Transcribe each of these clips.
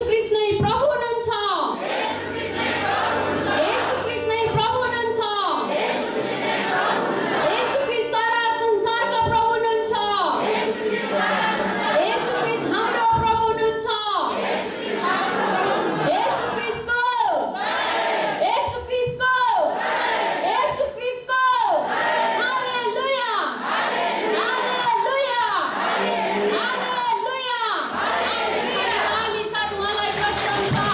कृष्ण नै प्रभु हुनुहुन्छ येशू कृष्ण नै प्रभु हुनुहुन्छ येशू कृष्ण सारा संसारका प्रभु हुनुहुन्छ येशू कृष्ण हाम्रो प्रभु हुनुहुन्छ येशू कृष्णको हालेलुया हालेलुया हालेलुया ताली साथ उहाँलाई प्रशंसा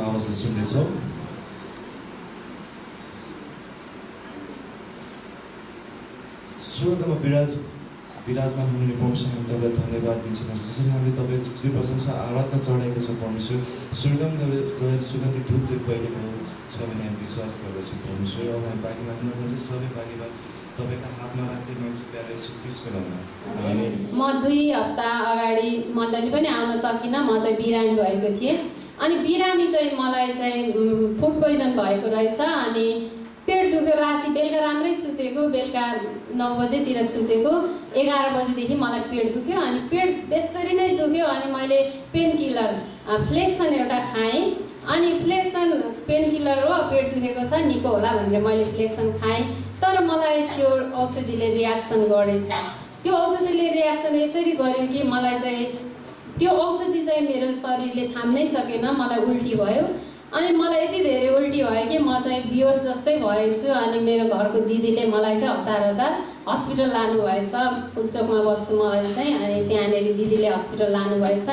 आवाजले सुन्दैछौँ। स्वर्गमा विराजमान हुनुहुने परमेश्वर हामी तपाईँलाई धन्यवाद दिन्छौँ। जसरी हामीले तपाईँको स्तुति प्रशंसा आराधना चढाएको छौँ परमेश्वर। स्वर्गमा गएर सुगन्धित धूप चाहिँ फैलेको छ भने हामी विश्वास गर्दछौँ परमेश्वर। अब हामी बाँकी माग्न चाहन्छौँ सबै बाँकीमा तपाईँका हातमा राख्दै मान्छे प्यारे येशू ख्रीष्टको नाममा आमेन। म 2 हप्ता अगाडि मण्डली पनि आउन सकिनँ। म चाहिँ बिरामी भएको थिएँ अनि बिरामी चाहिँ मलाई चाहिँ फुड पोइजन भएको रहेछ अनि पेट दुख्यो। राति बेलुका राम्रै सुतेको, बेलुका 9 बजेतिर सुतेको, 11 बजेदेखि मलाई पेट दुख्यो अनि पेट बेसरी नै दुख्यो अनि मैले पेन किलर फ्लेक्सन एउटा खाएँ अनि फ्लेक्सन पेन किलर हो पेट दुखेको छ निको होला भनेर मैले फ्लेक्सन खाएँ। तर मलाई त्यो औषधिले रियाक्सन गरेछ। त्यो औषधिले रियाक्सन यसरी गर्यो कि मलाई चाहिँ त्यो औषधि चाहिँ मेरो शरीरले थाम्नै सकेन। मलाई उल्टी भयो अनि मलाई यति धेरै उल्टी भयो कि म चाहिँ बिहोस जस्तै भएछु। अनि मेरो घरको दिदीले मलाई चाहिँ हतार हस्पिटल लानुभएछ। फुलचोकमा बस्छु मलाई चाहिँ अनि त्यहाँनिर दिदीले हस्पिटल लानुभएछ।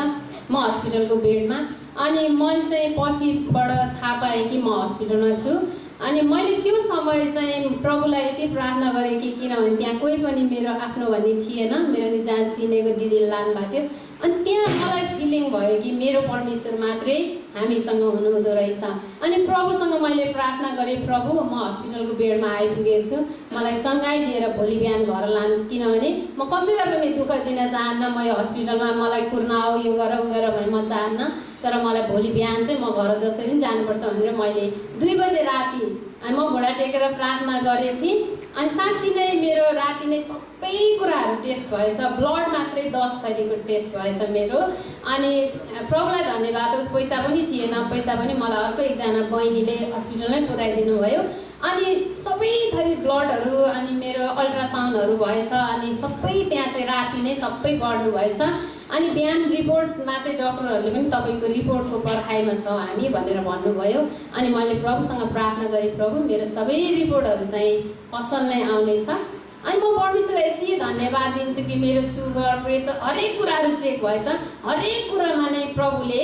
म हस्पिटलको बेडमा अनि मैले चाहिँ पछिबाट थाहा पाएँ कि म हस्पिटलमा छु। अनि मैले त्यो समय चाहिँ प्रभुलाई यति प्रार्थना गरेँ कि किनभने त्यहाँ कोही पनि मेरो आफ्नो भन्ने थिएन। मेरो जहाँ चिनेको दिदीले लानुभएको थियो अनि त्यहाँ मलाई फिलिङ भयो कि मेरो परमेश्वर मात्रै हामीसँग हुनुहुँदो रहेछ। अनि प्रभुसँग मैले प्रार्थना गरेँ, प्रभु म हस्पिटलको बेडमा आइपुगेछु, मलाई चङ्गाई दिएर भोलि बिहान घर लानुहोस्। किनभने म कसैलाई पनि दुःख दिन चाहन्न। म यो हस्पिटलमा मलाई कुर्न आऊ यो गर उ गर भने म चाहन्न। तर मलाई भोलि बिहान चाहिँ म घर जसरी पनि जानुपर्छ भनेर मैले 2 बजे राति अनि म घुँडा टेकेर प्रार्थना गरेँ थिएँ। अनि साँच्ची नै मेरो राति नै सबै कुराहरू टेस्ट भएछ। ब्लड मात्रै 10 थरीको टेस्ट भएछ मेरो। अनि प्रभुलाई धन्यवाद होस्। पैसा पनि थिएन, पैसा पनि मलाई अर्को एकजना बहिनीले हस्पिटलमै पुऱ्याइदिनु भयो। अनि सबै थरी ब्लडहरू अनि मेरो अल्ट्रासाउन्डहरू भएछ अनि सबै त्यहाँ चाहिँ राति नै सबै गर्नु भएछ। अनि बिहान रिपोर्टमा चाहिँ डक्टरहरूले पनि तपाईँको रिपोर्टको पर्खाइमा छौँ हामी भनेर भन्नुभयो। अनि मैले प्रभुसँग प्रार्थना गरेँ, प्रभु मेरो सबै रिपोर्टहरू चाहिँ असल नै आउनेछ। अनि म परमेश्वरलाई यति धन्यवाद दिन्छु कि मेरो सुगर प्रेसर हरेक कुराहरू चेक भएछ। हरेक कुरामा नै प्रभुले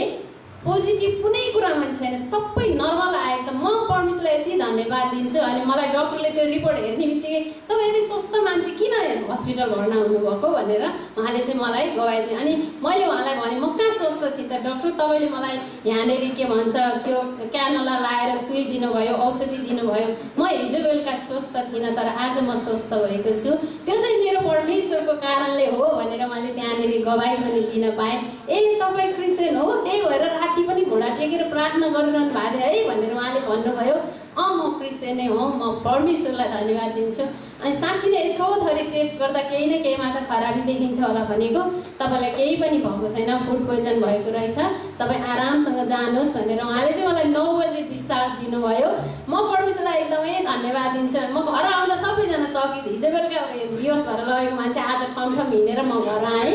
पोजिटिभ कुनै कुरामा छैन, सबै नर्मल आएछ। म परमेश्वरलाई यति धन्यवाद दिन्छु। अनि मलाई डक्टरले त्यो रिपोर्ट हेर्ने बित्तिकै तपाईँ यति स्वस्थ मान्छे किन हस्पिटल भर्ना हुनुभएको भनेर उहाँले चाहिँ मलाई गवाइदियो। अनि मैले उहाँलाई भने म कहाँ स्वस्थ थिएँ त डाक्टर, तपाईँले मलाई यहाँनिर के भन्छ त्यो क्यानोला लाएर सुई दिनुभयो, औषधि दिनुभयो। म हिजो बेलुका स्वस्थ थिइनँ तर आज म स्वस्थ भएको छु। त्यो चाहिँ मेरो परमेश्वरको कारणले हो भनेर मैले त्यहाँनिर गवाई पनि दिन पाएँ। ए तपाईँ क्रिस्चियन हो त्यही भएर राति पनि घुँडा टेकेर प्रार्थना गरिरहनु भएको थियो है भनेर उहाँले भन्नुभयो। म क्रिस्चियन नै हो। म परमेश्वरलाई धन्यवाद दिन्छु। अनि साँच्ची नै यत्रो थरी टेस्ट गर्दा केही न केहीमा त खराबी देखिन्छ होला भनेको, तपाईँलाई केही पनि भएको छैन, फुड पोइजन भएको रहेछ, तपाईँ आरामसँग जानुहोस् भनेर उहाँले चाहिँ मलाई 9 बजे डिस्चार्ज दिनुभयो। म परमेश्वरलाई एकदमै धन्यवाद दिन्छु। म घर आउँदा सबैजना चकित, हिजो बेलुका बिहोस भएर लगेको मान्छे आज ठमठम हिँडेर म घर आएँ।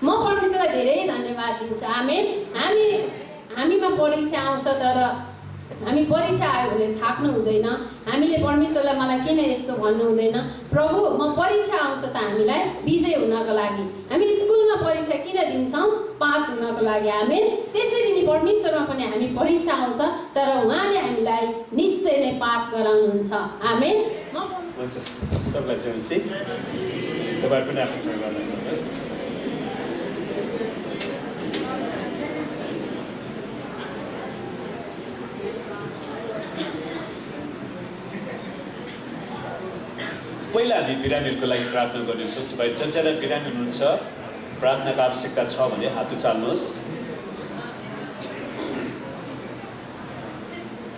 म परमेश्वरलाई धेरै धन्यवाद दिन्छु। हामीमा परीक्षा आउँछ तर हामी परीक्षा आयो भने थाक्नु हुँदैन। हामीले परमेश्वरलाई मलाई किन यस्तो भन्नु हुँदैन, प्रभु म परीक्षा आउँछ त हामीलाई विजय हुनको लागि। हामी स्कुलमा परीक्षा किन दिन्छौँ? पास हुनको लागि। हामी त्यसरी नै परमेश्वरमा पनि हामी परीक्षा आउँछ तर उहाँले हामीलाई निश्चय नै पास गराउनुहुन्छ। आमेन। सबलाई जोडिसी तपाईहरु पनि आफूसँग गर्न सक्नुहोस्। पहिला हामी बिरामीहरूको लागि प्रार्थना गर्नेछौँ। तपाईँ जसजना बिरामी हुनुहुन्छ प्रार्थनाको आवश्यकता छ भने हात उचाल्नुहोस्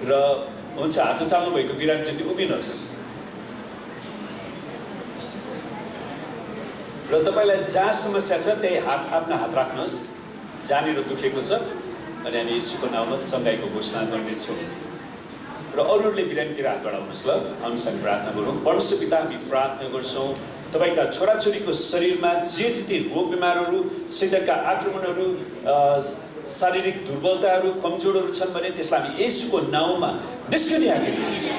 र हुन्छ हात उचाल्नु भएको बिरामी जति उभिनुहोस् र तपाईँलाई जहाँ समस्या छ त्यही आफ्नो हात राख्नुहोस् जहाँनिर दुखेको छ अनि हामी यीशुको नाममा चङ्गाइको घोषणा गर्नेछौँ। र अरूहरूले बिरामीतिर हात बढाउनुहोस्। ल अनुसार प्रार्थना गरौँ। परमेश्वर पिता, हामी प्रार्थना गर्छौँ तपाईँका छोराछोरीको शरीरमा जे जति रोग बिमारहरू, शैतानका आक्रमणहरू, शारीरिक दुर्बलताहरू, कमजोरहरू छन् भने त्यसलाई हामी येशूको नाउँमा निस्कने आज्ञा दिन्छौँ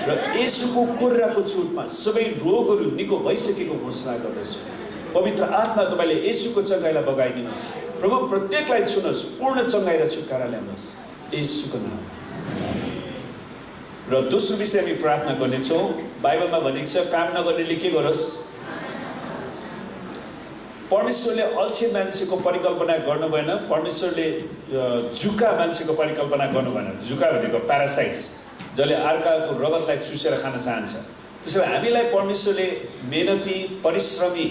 र येशूको कोर्राको चोटमा सबै रोगहरू निको भइसकेको घोषणा गर्दछौँ। पवित्र आत्मा तपाईँले येशूको चङ्गाइलाई बगाइदिनुहोस्। प्रभु प्रत्येकलाई छुनुहोस्, पूर्ण चङ्गाइ र छुटकारा ल्याउनुहोस्। येशूको नाममा। र दोस्रो विषय हामी प्रार्थना गर्नेछौँ। बाइबलमा भनेको छ काम नगर्नेले के गरोस्? परमेश्वरले अल्छे मान्छेको परिकल्पना गर्नु भएन, परमेश्वरले जुका मान्छेको परिकल्पना गर्नु भएन। जुका भनेको प्यारासाइट्स, जसले अर्काको रगतलाई चुसेर खान चाहन्छ। त्यसैले हामीलाई परमेश्वरले मेहनती परिश्रमी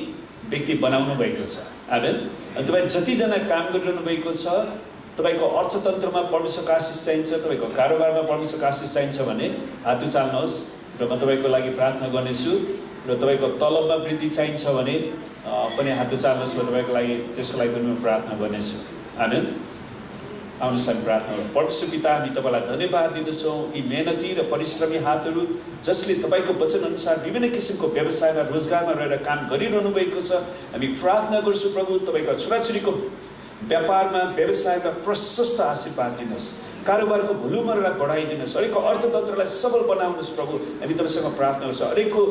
व्यक्ति बनाउनु भएको छ। आमेन। अनि तपाईँ जतिजना काम गरिरहनु भएको छ, तपाईँको अर्थतन्त्रमा परमेश्वरको आशिष चाहिन्छ, तपाईँको कारोबारमा परमेश्वरको आशिष चाहिन्छ भने हात उचाल्नुहोस् र म तपाईँको लागि प्रार्थना गर्नेछु। र तपाईँको तलबमा वृद्धि चाहिन्छ भने पनि हात उचाल्नुहोस्, म तपाईँको लागि त्यसको लागि पनि म प्रार्थना गर्नेछु। आमेन। आउनुहोस् हामी प्रार्थना गरौँ। परमेश्वर पिता, हामी तपाईँलाई धन्यवाद दिँदछौँ यी मेहनती र परिश्रमी हातहरू जसले तपाईँको वचनअनुसार विभिन्न किसिमको व्यवसायमा रोजगारमा रहेर काम गरिरहनु भएको छ। हामी प्रार्थना गर्छौँ प्रभु, तपाईँका छोराछोरीको व्यापारमा व्यवसायमा प्रशस्त आशीर्वाद दिनुहोस्, कारोबारको भुलुमरलाई बढाइदिनुहोस्, हरेकको अर्थतन्त्रलाई सबल बनाउनुहोस् प्रभु। हामी तपाईँसँग प्रार्थना गर्छौँ, हरेकको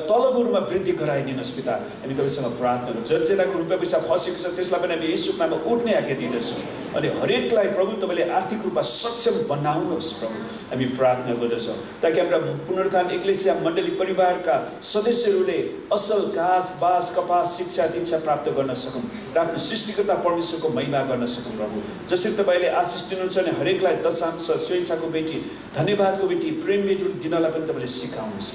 तलबहरूमा वृद्धि गराइदिनुहोस् पिता। हामी तपाईँसँग प्रार्थना गर्छौँ, जतिजनाको रुपियाँ पैसा फसेको छ त्यसलाई पनि हामी येशूको नाममा उठ्ने आज्ञा दिँदछौँ। अनि हरेकलाई प्रभु तपाईँले आर्थिक रूपमा सक्षम बनाउनुहोस् प्रभु। हामी प्रार्थना गर्दछौँ ताकि हाम्रा पुनरुत्थान एक्लेसिया मण्डली परिवारका सदस्यहरूले असल घाँस बाँस कपास शिक्षा दीक्षा प्राप्त गर्न सकौँ र आफ्नो सृष्टिकर्ता परमेश्वरको महिमा गर्न सकौँ प्रभु। जसरी तपाईँले आशिष दिनुहुन्छ भने हरेकलाई दशांश स्वेच्छाको बेटी धन्यवादको बेटी प्रेम बेटी दिनलाई पनि तपाईँले सिकाउनुहोस्।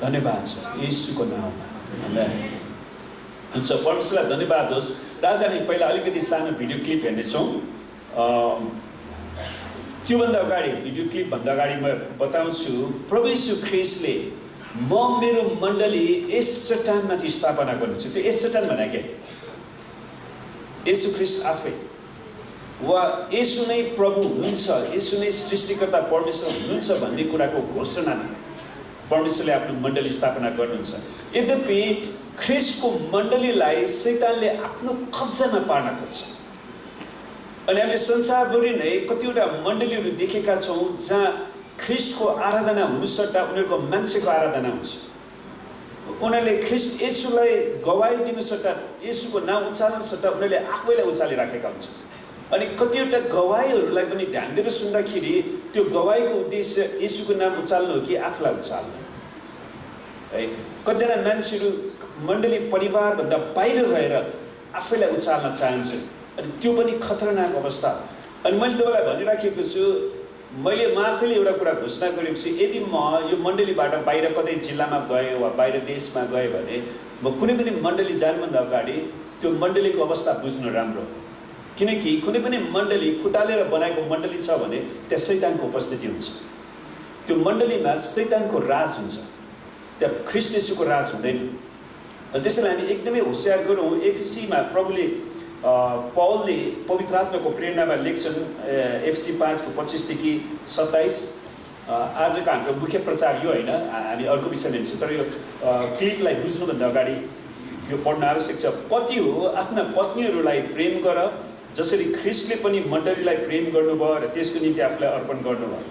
धन्यवाद छ येशूको नाममा। हुन्छ, परमेश्वरलाई धन्यवाद होस्। आज हामी पहिला अलिकति सानो भिडियो क्लिप हेर्नेछौँ। त्योभन्दा अगाडि भिडियो क्लिपभन्दा अगाडि म बताउँछु, प्रभु यीशु ख्रीष्टले म मेरो मण्डली यस चट्टानमाथि स्थापना गर्नेछु। त्यो यस चट्टान भने के? येशू ख्रीष्ट आफै वा येशू नै प्रभु हुनुहुन्छ, येशू नै सृष्टिकर्ता परमेश्वर हुनुहुन्छ भन्ने कुराको घोषणा परमेश्वरले आफ्नो मण्डली स्थापना गर्नुहुन्छ। यद्यपि ख्रीष्टको मण्डलीलाई शैतानले आफ्नो कब्जामा पार्न खोज्छ। अनि हामीले संसारभरि नै कतिवटा मण्डलीहरू देखेका छौँ जहाँ ख्रीष्टको आराधना हुनु सट्टा उनीहरूको मान्छेको आराधना हुन्छ। उनीहरूले ख्रीष्ट येशूलाई गवाई दिनु सट्टा येशूको नाम उचाल्नु सट्टा उनीहरूले आफैलाई उचालिराखेका हुन्छन्। अनि कतिवटा गवाईहरूलाई पनि ध्यान दिएर सुन्दाखेरि त्यो गवाईको उद्देश्य येशूको नाम उचाल्नु हो कि आफूलाई उचाल्नु है। कतिजना मान्छेहरू मण्डली परिवारभन्दा बाहिर रहेर आफैलाई उचाल्न चाहन्छन्, अनि त्यो पनि खतरनाक अवस्था। अनि मैले तपाईँलाई भनिराखेको छु, मैले आफैले एउटा कुरा घोषणा गरेको छु, यदि म यो मण्डलीबाट बाहिर कतै जिल्लामा गएँ वा बाहिर देशमा गएँ भने म कुनै पनि मण्डली जानुभन्दा अगाडि त्यो मण्डलीको अवस्था बुझ्नु राम्रो। किनकि कुनै पनि मण्डली फुटालेर बनाएको मण्डली छ भने त्यहाँ शैतानको उपस्थिति हुन्छ। त्यो मण्डलीमा शैतानको राज हुन्छ, त्यहाँ ख्रीष्ट येशूको राज हुँदैन। त्यसैले हामी एकदमै होसियार गरौँ। एफएसीमा प्रभुले पौलले पवित्र आत्माको प्रेरणामा लेख्छन्, एफएसी 5:25देखि 27। आजको हाम्रो मुख्य प्रचार यो होइन, हामी अर्को विषय लिन्छौँ, तर यो क्लिपलाई बुझ्नुभन्दा अगाडि यो पढ्न आवश्यक छ। पति हो आफ्ना पत्नीहरूलाई प्रेम गर जसरी ख्रीष्टले पनि मण्डलीलाई प्रेम गर्नुभयो र त्यसको निम्ति आफूलाई अर्पण गर्नुभयो।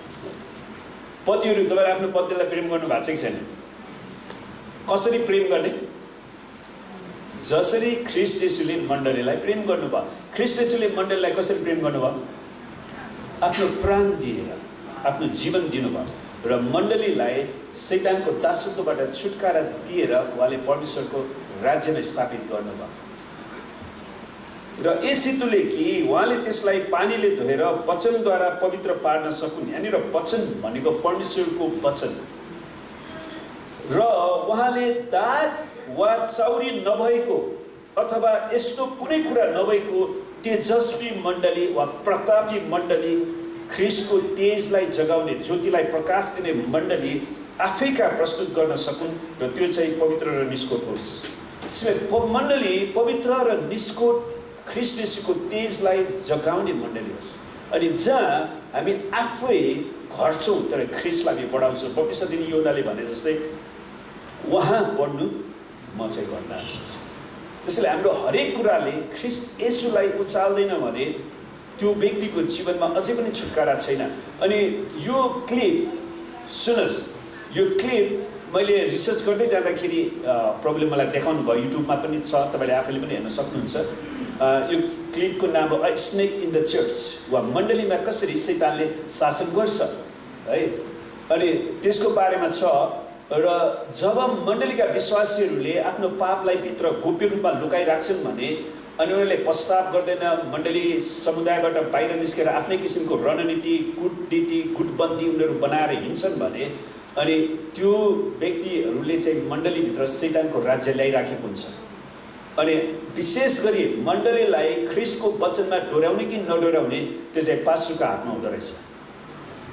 पतिहरू तपाईँले आफ्नो पत्नीलाई प्रेम गर्नु भएको छ कि छैन? कसरी प्रेम गर्ने? जसरी ख्रीष्ट येशूले मण्डलीलाई प्रेम गर्नुभयो। ख्रीष्ट येशूले मण्डलीलाई कसरी प्रेम गर्नुभयो? आफ्नो प्राण दिएर आफ्नो जीवन दिनुभयो र मण्डलीलाई शैतानको दासत्वबाट छुटकारा दिएर उहाँले परमेश्वरको राज्यमा स्थापित गर्नुभयो। र यस हेतुले कि उहाँले त्यसलाई पानीले धोएर वचनद्वारा पवित्र पार्न सकुन्। यहाँनिर वचन भनेको परमेश्वरको वचन। र उहाँले दाग वा चौरी नभएको अथवा यस्तो कुनै कुरा नभएको तेजस्वी मण्डली वा प्रतापी मण्डली, ख्रीष्टको तेजलाई जगाउने ज्योतिलाई प्रकाश दिने मण्डली आफैका प्रस्तुत गर्न सकुन् र त्यो चाहिँ पवित्र र निष्कोट होस्। त्यसैले मण्डली पवित्र र निष्कोट ख्रीष्ट येशूको तेजलाई जगाउने मण्डली होस्। अनि जहाँ हामी आफै घट्छौँ तर ख्रीष्टलाई हामी बढाउँछौँ। बत्तीस दिने योनाले भने जस्तै उहाँ बढ्नु म चाहिँ गर्न आवश्यक छ। त्यसैले हाम्रो हरेक कुराले ख्रीष्ट येशूलाई उचाल्दैन भने त्यो व्यक्तिको जीवनमा अझै पनि छुटकारा छैन। अनि यो क्लिप सुन्नुहोस्, यो क्लिप मैले रिसर्च गर्दै जाँदाखेरि प्रभुले मलाई देखाउनु भयो, युट्युबमा पनि छ, तपाईँले आफैले पनि हेर्न सक्नुहुन्छ। यो क्लिपको नाम हो स्नेक इन द चर्च, वा मण्डलीमा कसरी शैतानले शासन गर्छ है। अनि त्यसको बारेमा छ। र जब मण्डलीका विश्वासीहरूले आफ्नो पापलाई भित्र गोप्य रूपमा लुकाइराख्छन् भने अनि उनीहरूले पश्चाताप गर्दैन, मण्डली समुदायबाट बाहिर निस्केर आफ्नै किसिमको रणनीति कूटनीति गुटबन्दी उनीहरू बनाएर हिँड्छन् भने अनि त्यो व्यक्तिहरूले चाहिँ मण्डलीभित्र शैतानको राज्य ल्याइराखेको हुन्छ। अनि विशेष गरी मण्डलीलाई ख्रिस्टको वचनमा डोर्याउने कि नडोर्याउने त्यो चाहिँ पास्टरको हातमा हुँदो रहेछ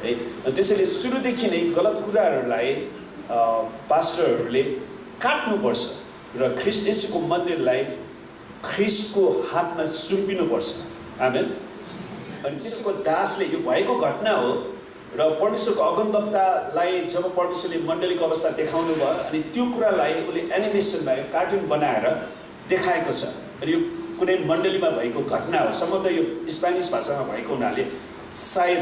है। त्यसैले सुरुदेखि नै गलत कुराहरूलाई पास्टरहरूले काट्नुपर्छ र ख्रिस्ट येशूको मन्दिरलाई ख्रिस्टको हातमा सुम्पिनुपर्छ। आमेन। अनि त्यसको दासले यो भएको घटना हो र परमेश्वरको अगमवक्तालाई जब परमेश्वरले मण्डलीको अवस्था देखाउनु भयो अनि त्यो कुरालाई उसले एनिमेसनमा कार्टुन बनाएर देखाएको छ। अनि यो कुनै मण्डलीमा भएको घटना हो, सम्भवतः यो स्पेनिस भाषामा भएको हुनाले सायद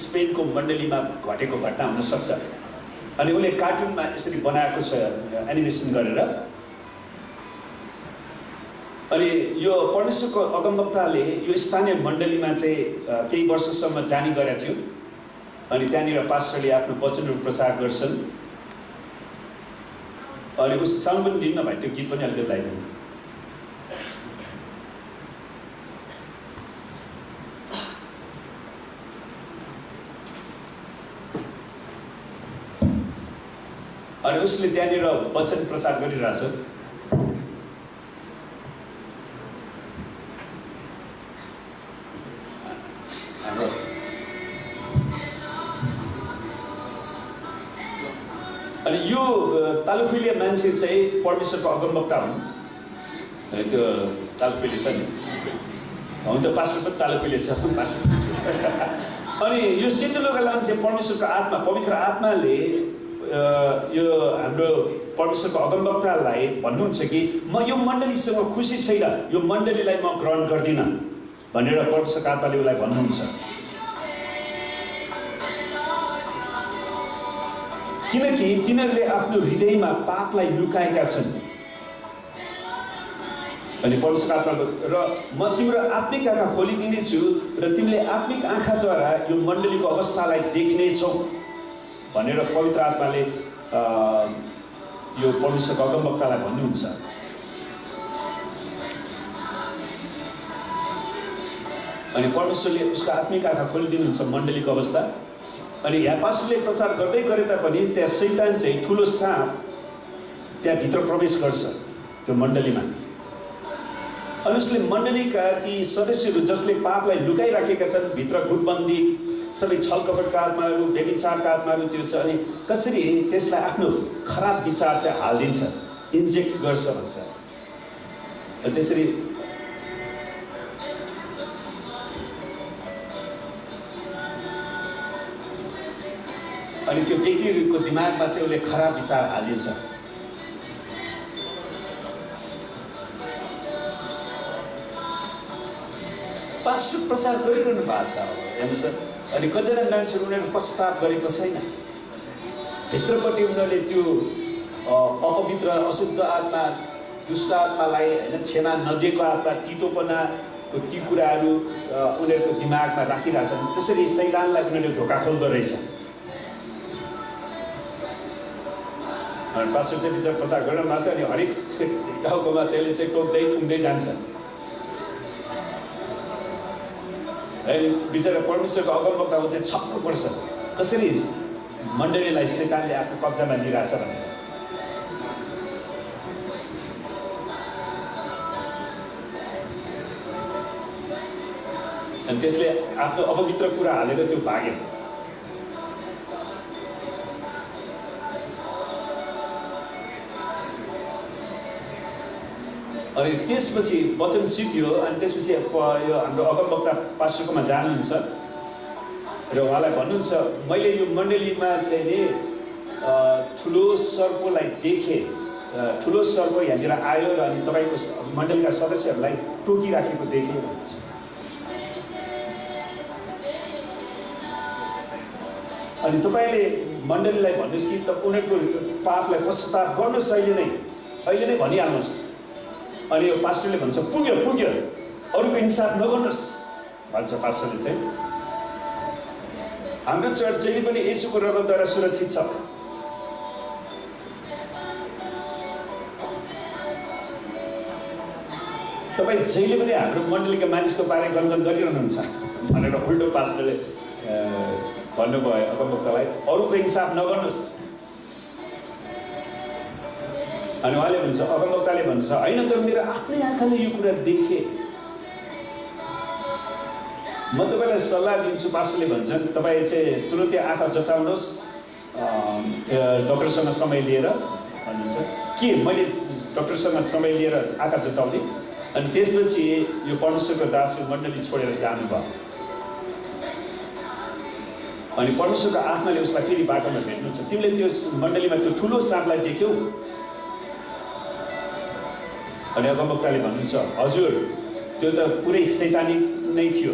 स्पेनको मण्डलीमा घटेको घटना हुनसक्छ। अनि उसले कार्टुनमा यसरी बनाएको छ एनिमेसन गरेर। अनि यो परमेश्वरको अगमवक्ताले यो स्थानीय मण्डलीमा चाहिँ केही वर्षसम्म जाने गरेका थियो। अनि त्यहाँनिर पास्टरले आफ्नो वचनहरू प्रचार गर्छन्। अनि उस साउन्ड पनि दिन्न भाइ, त्यो गीत पनि अलिकति लगाइदिनु। अनि उसले त्यहाँनिर वचन प्रचार गरिरहेछ। अनि यो तालुखुइले मान्छे चाहिँ परमेश्वरको अगमवक्ता हुन्। त्यो तालुखुइले छ नि, हुन त पास्टर पनि तालुखुइले छ पास्टर। अनि यो सेतो लुगा लाउने चाहिँ परमेश्वरको आत्मा, पवित्र आत्माले यो हाम्रो परमेश्वरको अगमवक्तालाई भन्नुहुन्छ कि म यो मण्डलीसँग खुसी छैन, यो मण्डलीलाई म ग्रहण गर्दिनँ भनेर परमेश्वरको आत्माले उसलाई भन्नुहुन्छ। किनकि तिनीहरूले आफ्नो हृदयमा पापलाई लुकाएका छन्। अनि परमेश्वरको आत्माले र म तिम्रो आत्मिक आँखा खोलिदिनेछु र तिमीले आत्मिक आँखाद्वारा यो मण्डलीको अवस्थालाई देख्नेछौ भनेर पवित्र आत्माले यो परमेश्वरको अगमवक्तालाई भन्नुहुन्छ। अनि परमेश्वरले उसको आत्मिक आँखा खोलिदिनुहुन्छ मण्डलीको अवस्था। अनि यहाँ पास्टरले प्रचार गर्दै गरे तापनि त्यहाँ शैतान चाहिँ ठुलो साँप त्यहाँ भित्र प्रवेश गर्छ त्यो मण्डलीमा। अनि उसले मण्डलीका ती सदस्यहरू जसले पापलाई लुकाइराखेका छन्, भित्र गुटबन्दी सबै छलकपटका आत्माहरू, व्यभिचारका आत्माहरू त्यो छ। अनि कसरी त्यसलाई आफ्नो खराब विचार चाहिँ हालिदिन्छ, इन्जेक्ट गर्छ भन्छ। त्यसरी अनि त्यो व्यक्तिहरूको दिमागमा चाहिँ उसले खराब विचार हालिदिन्छ। पास्टर प्रचार गरिरहनु भएको छ हेर्नुहोस्। अनि कतिजना मान्छेहरू उनीहरू पश्चाताप गरेको छैन, भित्रपट्टि उनीहरूले त्यो अपवित्र अशुद्ध आत्मा, दुष्ट आत्मालाई होइन, क्षमा नदिएको आत्मा, तितोपनाको ती कुराहरू उनीहरूको दिमागमा राखिरहेछन्। त्यसरी शैतानलाई उनीहरूले धोका खोल्दो रहेछ। अनि पास्टर चाहिँ विचार प्रचार गरिरहनु भएको छ। अनि हरेक गाउँकोमा त्यसले चाहिँ टोक्दै थुङ्दै जान्छ। बिचरा परमेश्वरको अगमवक्ताको चाहिँ छक्क पर्छ, कसरी मण्डलीलाई शैतानले आफ्नो कब्जामा लिइरहेछ भनेर। अनि त्यसले आफ्नो अपवित्र कुरा हालेर त्यो भाग्यो। अनि त्यसपछि वचन सिद्धियो। अनि त्यसपछि यो हाम्रो अगमवक्ता पास्टरकोमा जानुहुन्छ र उहाँलाई भन्नुहुन्छ, मैले यो मण्डलीमा चाहिँ नि ठुलो सर्पलाई देखेँ, ठुलो सर्प यहाँनिर आयो र अनि तपाईँको मण्डलीका सदस्यहरूलाई टोकिराखेको देखेँ भन्छ। अनि तपाईँले मण्डलीलाई भन्नुहोस् कि उनीहरूको पापलाई पश्चाताप गर्नुहोस्, अहिले नै भनिहाल्नुहोस्। अनि यो पास्टरले भन्छ पुग्यो पुग्यो, अरूको इन्साफ नगर्नुहोस् भन्छ पास्टरले चाहिँ। हाम्रो चर्च जहिले पनि येशूको रगतद्वारा सुरक्षित छ। तपाईँ जहिले पनि हाम्रो मण्डलीका मानिसको बारे गनगन गरिरहनुहुन्छ भनेर उल्टो पास्टरले भन्नुभयो अगमवक्तालाई, अरूको इन्साफ नगर्नुहोस्। अनि उहाँले भन्छ, अगमवक्ताले भन्छ, होइन त मेरो आफ्नै आँखाले यो कुरा देखेँ, म तपाईँलाई सल्लाह दिन्छु। पास्टरले भन्छन्, तपाईँ चाहिँ तुरुन्तै आँखा जचाउनुहोस् डक्टरसँग समय लिएर भन्नुहुन्छ। के मैले डक्टरसँग समय लिएर आँखा जचाउने? अनि त्यसपछि यो परमेश्वरको दास मण्डली छोडेर जानुभयो। अनि परमेश्वरको आत्माले उसलाई फेरि बाटोमा भेट्नुहुन्छ, तिमीले त्यो मण्डलीमा त्यो ठुलो साँपलाई देख्यौ? अनि अगमवक्ताले भन्नुहुन्छ, हजुर त्यो त पुरै शैतानिक नै थियो।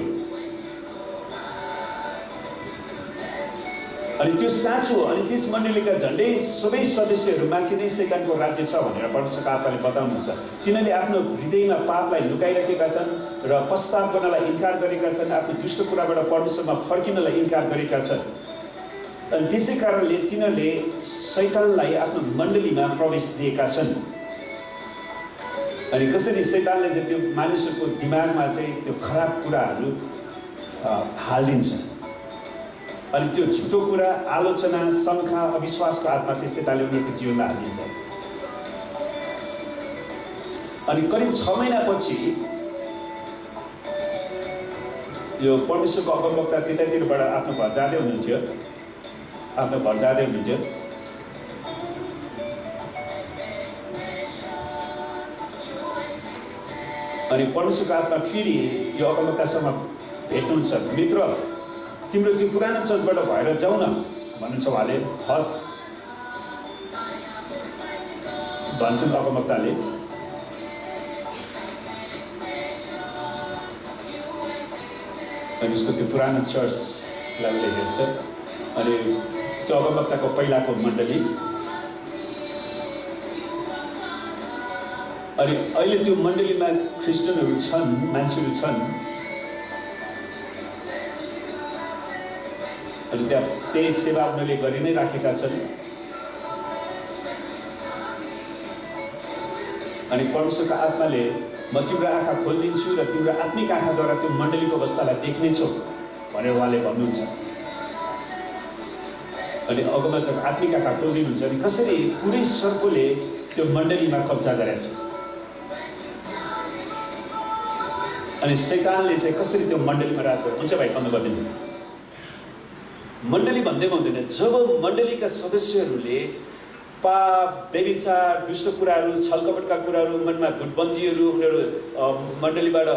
अनि त्यो साँचो। अनि त्यस मण्डलीका झन्डै सबै सदस्यहरू माथि नै शैतानको राज्य छ भनेर परमेश्वरको आत्माले बताउनुहुन्छ। तिनीहरूले आफ्नो हृदयमा पापलाई लुकाइराखेका छन् र पश्चाताप गर्नलाई इन्कार गरेका छन्, आफ्नो दुष्ट कुराबाट परमेश्वरमा फर्किनलाई इन्कार गरेका छन्। अनि त्यसै कारणले तिनीहरूले शैतानलाई आफ्नो मण्डलीमा प्रवेश दिएका छन्। अनि कसरी शैतानले चाहिँ त्यो मानिसहरूको दिमागमा चाहिँ त्यो खराब कुराहरू हालिदिन्छ। अनि त्यो झुटो कुरा, आलोचना, शङ्का, अविश्वासको आत्मा चाहिँ शैतानले उनीहरूको जीवनमा हालिदिन्छ। अनि करिब 6 महिनापछि यो परमेश्वरको अगमवक्ता त्यतातिरबाट आफ्नो घर जाँदै हुनुहुन्थ्यो। अनि परमेश्वरको आत्मा फेरि यो अगमवक्तासँग भेट्नुहुन्छ। मित्र, तिम्रो त्यो पुरानो चर्चबाट भएर जाऊ न भन्नुहुन्छ उहाँले। हस् भन्छन् अगमवक्ताले। अनि उसको त्यो पुरानो चर्चलाई उसले हेर्छ। अनि त्यो अगमवक्ताको पहिलाको मण्डली। अनि अहिले त्यो मण्डलीमा क्रिस्चियनहरू छन्, मान्छेहरू छन्। अनि त्यहाँ त्यही सेवा उनीहरूले गरि नै राखेका छन्। अनि परमेश्वरको आत्माले म तिम्रो आँखा खोलिदिन्छु र तिम्रो आत्मिक आँखाद्वारा त्यो मण्डलीको अवस्थालाई देख्नेछौ भनेर उहाँले भन्नुहुन्छ। अनि अगमवक्ताको आत्मिक आँखा खोलिदिनुहुन्छ। अनि कसरी पुरै सर्पले त्यो मण्डलीमा कब्जा गरेछ, अनि शैतानले चाहिँ कसरी त्यो मण्डलीमा राज गर्छ। हुन्छ भाइ, बन्द गरिदिनु। मण्डली भन्दैमा हुँदैन। जब मण्डलीका सदस्यहरूले पाप, व्यभिचार, दुष्ट कुराहरू, छलकपटका कुराहरू, मनमा गुटबन्दीहरू, उनीहरू मण्डलीबाट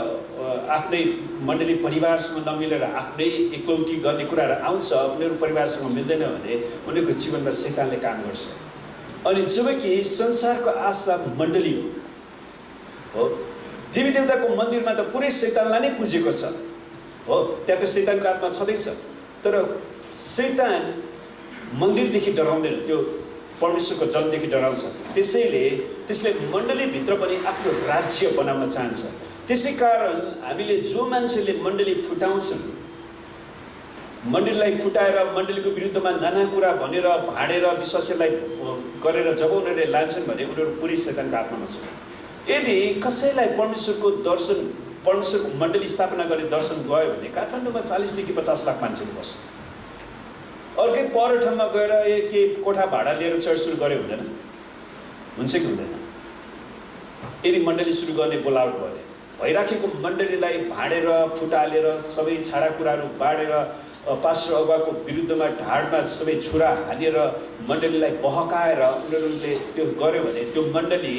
आफ्नै मण्डली परिवारसँग नमिलेर आफ्नै एकलौटी गर्ने कुराहरू आउँछ, उनीहरू परिवारसँग मिल्दैन भने उनीहरूको जीवनमा शैतानले काम गर्छ। अनि जबकि संसारको आशा मण्डली हो, देवी देवताको मन्दिरमा त पुरै शैतानलाई नै पुजेको छ हो, त्यहाँ त शैतानको आत्मा छँदैछ। तर शैतान मन्दिरदेखि डराउँदैन, त्यो परमेश्वरको जनदेखि डराउँछ। त्यसले मण्डलीभित्र पनि आफ्नो राज्य बनाउन चाहन्छ। त्यसै कारण हामीले जो मान्छेले मण्डली फुटाउँछन्, मण्डलीलाई फुटाएर मण्डलीको विरुद्धमा नाना कुरा भनेर भाँडेर विश्वासीलाई गरेर जब उनीहरूले लान्छन् भने उनीहरू पुरै शैतानको आत्मामा छ। यदि कसैलाई परमेश्वरको दर्शन, परमेश्वरको मण्डली स्थापना गर्ने दर्शन गयो भने काठमाडौँमा 40 देखि 50 लाख मान्छेहरू बस्छ। अर्कै पर ठाउँमा गएर के कोठा भाडा लिएर चर्च सुरु गरे हुँदैन? हुन्छ कि हुँदैन? यदि मण्डली सुरु गर्ने बोलावट भयो भने भइराखेको मण्डलीलाई भाँडेर फुटालेर सबै छाडा कुराहरू बाँडेर पास्टर अगुवाको विरुद्धमा ढाडमा सबै छुरा हालेर मण्डलीलाई बहकाएर उनीहरूले त्यो गर्यो भने त्यो मण्डली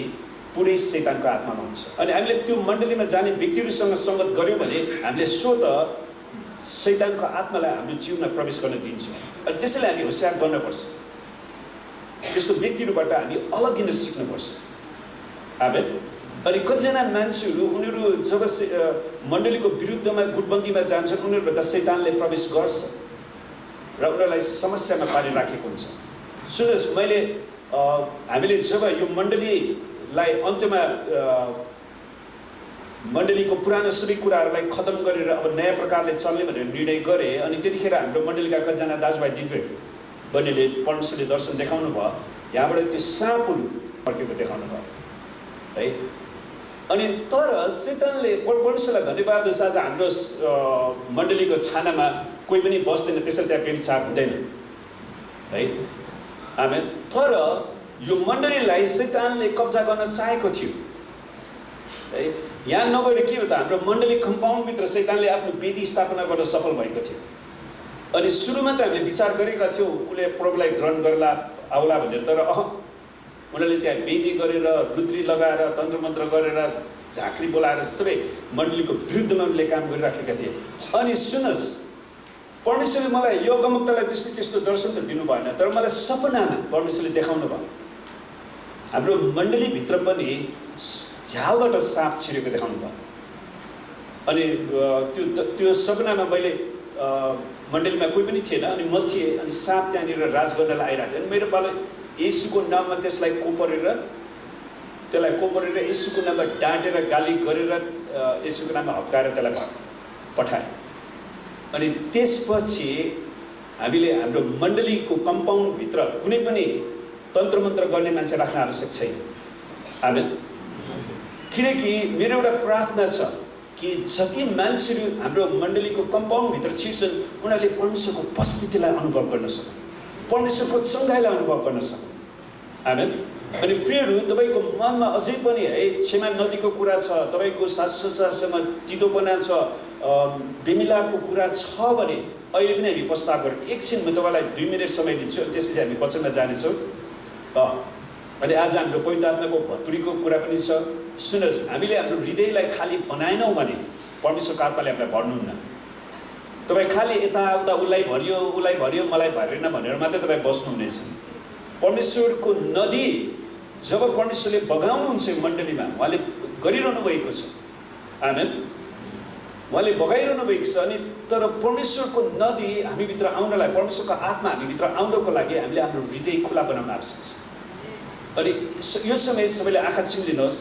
पुरै शैतानको आत्मामा हुन्छ। अनि हामीले त्यो मण्डलीमा जाने व्यक्तिहरूसँग सङ्गत गऱ्यौँ भने हामीले स्वत शैतानको आत्मालाई हाम्रो जीवनमा प्रवेश गर्न दिन्छौँ। अनि त्यसैले हामी होसियार गर्नुपर्छ। त्यस्तो व्यक्तिहरूबाट हामी अलगिन सिक्नुपर्छ। आमेन। अनि कतिजना मान्छेहरू उनीहरू जब मण्डलीको विरुद्धमा गुटबन्दीमा जान्छन्, उनीहरूबाट शैतानले प्रवेश गर्छ र उनीहरूलाई समस्यामा पारिराखेको हुन्छ। सुन्नुहोस्, हामीले जब यो मण्डलीलाई अन्त्यमा मण्डलीको पुरानो सबै कुराहरूलाई खत्तम गरेर अब नयाँ प्रकारले चल्ने भनेर निर्णय गरे। अनि त्यतिखेर हाम्रो मण्डलीका कतिजना दाजुभाइ दिदीबहिनी बहिनीले परमेश्वरले दर्शन देखाउनु भयो, यहाँबाट त्यो साँपहरू फर्केको देखाउनु भयो है। अनि तर शैतानले परमेश्वरलाई धन्यवाद होस्, आज हाम्रो मण्डलीको छानामा कोही पनि बस्दैन, त्यसरी त्यहाँ व्यभिचार हुँदैन है। आमेन। तर यो मण्डलीलाई शैतानले कब्जा गर्न चाहेको थियो है। यहाँ नगएर के हो त, हाम्रो मण्डली कम्पाउन्डभित्र शैतानले आफ्नो वेदी स्थापना गर्न सफल भएको थियो। अनि सुरुमा त हामीले विचार गरेका थियौँ उसले प्रभुलाई ग्रहण गर्ला आउला भनेर, तर उनीहरूले त्यहाँ वेदी गरेर रुद्री लगाएर तन्त्र मन्त्र गरेर झाँक्री बोलाएर सबै मण्डलीको विरुद्धमा उनले काम गरिराखेका थिए। अनि सुन्नुहोस्, परमेश्वरले मलाई यो अगमवक्तालाई त्यस्तो त्यस्तो दर्शन त दिनु भएन, तर मलाई सपनामा परमेश्वरले देखाउनु भयो हाम्रो मण्डलीभित्र पनि झ्यालबाट साँप छिरेको देखाउनु भयो। अनि त्यो सपनामा मैले मण्डलीमा कोही पनि थिएन, अनि म थिएँ, अनि साँप त्यहाँनिर राज गर्नलाई आइरहेको थियो। अनि मेरो पालो येशूको नाममा त्यसलाई कोपरेर येशूको नाममा डाँटेर गाली गरेर येशूको नाममा हप्काएर त्यसलाई पठाएँ। अनि त्यसपछि हामीले हाम्रो मण्डलीको कम्पाउन्डभित्र कुनै पनि तन्त्र मन्त्र गर्ने मान्छे राख्न आवश्यक छैन। आमेन। किनकि मेरो एउटा प्रार्थना छ कि जति मान्छेहरू हाम्रो मण्डलीको कम्पाउन्डभित्र छिर्छन् उनीहरूले परमेश्वरको उपस्थितिलाई अनुभव गर्न सक्छन्, परमेश्वरको चङ्गाइलाई अनुभव गर्न सक्छन्। आमेन। अनि प्रियहरू, तपाईँको मनमा अझै पनि है क्षमा नदीको कुरा छ, तपाईँको सासु ससुरासँग तितोपना छ, बेमिलापको कुरा छ भने अहिले पनि हामी प्रस्ताव गरौँ। एकछिन म तपाईँलाई 2 मिनट समय दिन्छु, त्यसपछि हामी वचनमा जानेछौँ। अनि आज हाम्रो पवित्र आत्माको भरपुरीको कुरा पनि छ। सुन्नुहोस्, हामीले हाम्रो हृदयलाई खाली बनाएनौँ भने परमेश्वरको आत्माले हामीलाई भर्नुहुन्न। तपाईँ खालि यताउता उसलाई भर्यो मलाई भरेन भनेर मात्रै तपाईँ बस्नुहुनेछ। परमेश्वरको नदी जब परमेश्वरले बगाउनुहुन्छ मण्डलीमा, उहाँले गरिरहनु भएको छ। आमेन। उहाँले बगाइरहनु भएको छ। अनि तर परमेश्वरको नदी हामीभित्र आउनलाई, परमेश्वरको आत्मा हामीभित्र आउनको लागि हामीले हाम्रो हृदय खुला बनाउन आवश्यक छ। अनि यो समय सबैले आँखा चिम्लिनुहोस्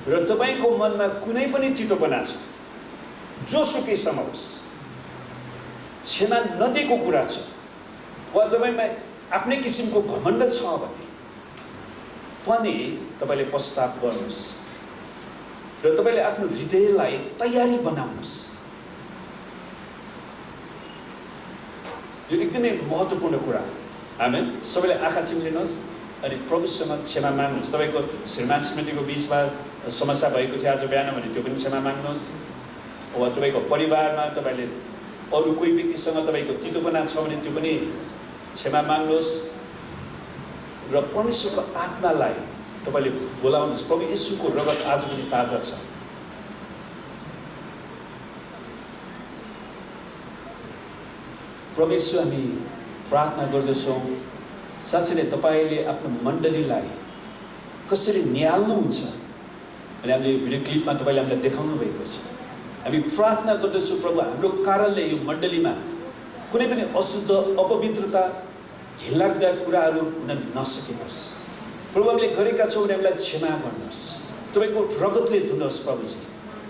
र तपाईँको मनमा कुनै पनि तितोपना छ, जोसुकैसम्म होस्, क्षमा नदिएको कुरा छ, वा तपाईँमा आफ्नै किसिमको घमण्ड छ भने पनि तपाईँले प्रस्ताव गर्नुहोस् र तपाईँले आफ्नो हृदयलाई तयारी बनाउनुहोस्। यो एकदमै महत्त्वपूर्ण कुरा। आमेन। सबैले आँखा चिम्लिनुहोस् अनि प्रभुसँग क्षमा माग्नुहोस्। तपाईँको श्रीमान स्मृतिको बिचमा समस्या भएको थियो आज बिहान भने त्यो पनि क्षमा माग्नुहोस्। वा तपाईँको परिवारमा तपाईँले अरू कोही व्यक्तिसँग तपाईँको तितोपना छ भने त्यो पनि क्षमा माग्नुहोस् र परमेश्वरको आत्मालाई तपाईँले बोलाउनुहोस्। प्रभु येशूको रगत आज पनि ताजा छ। प्रभु येशू, हामी प्रार्थना गर्दछौँ साँच्चै नै तपाईँले आफ्नो मण्डलीलाई कसरी निहाल्नुहुन्छ अनि हामीले भिडियो क्लिपमा तपाईँले हामीलाई देखाउनु भएको छ। हामी प्रार्थना गर्दछौँ प्रभु, हाम्रो कारणले यो मण्डलीमा कुनै पनि अशुद्ध अपवित्रता घिनलाग्दा कुराहरू हुन नसकिनुहोस्। प्रभु, हामीले गरेका छौँ भने हामीलाई क्षमा गर्नुहोस्, तपाईँको रगतले धुनुहोस्। प्रभुजी,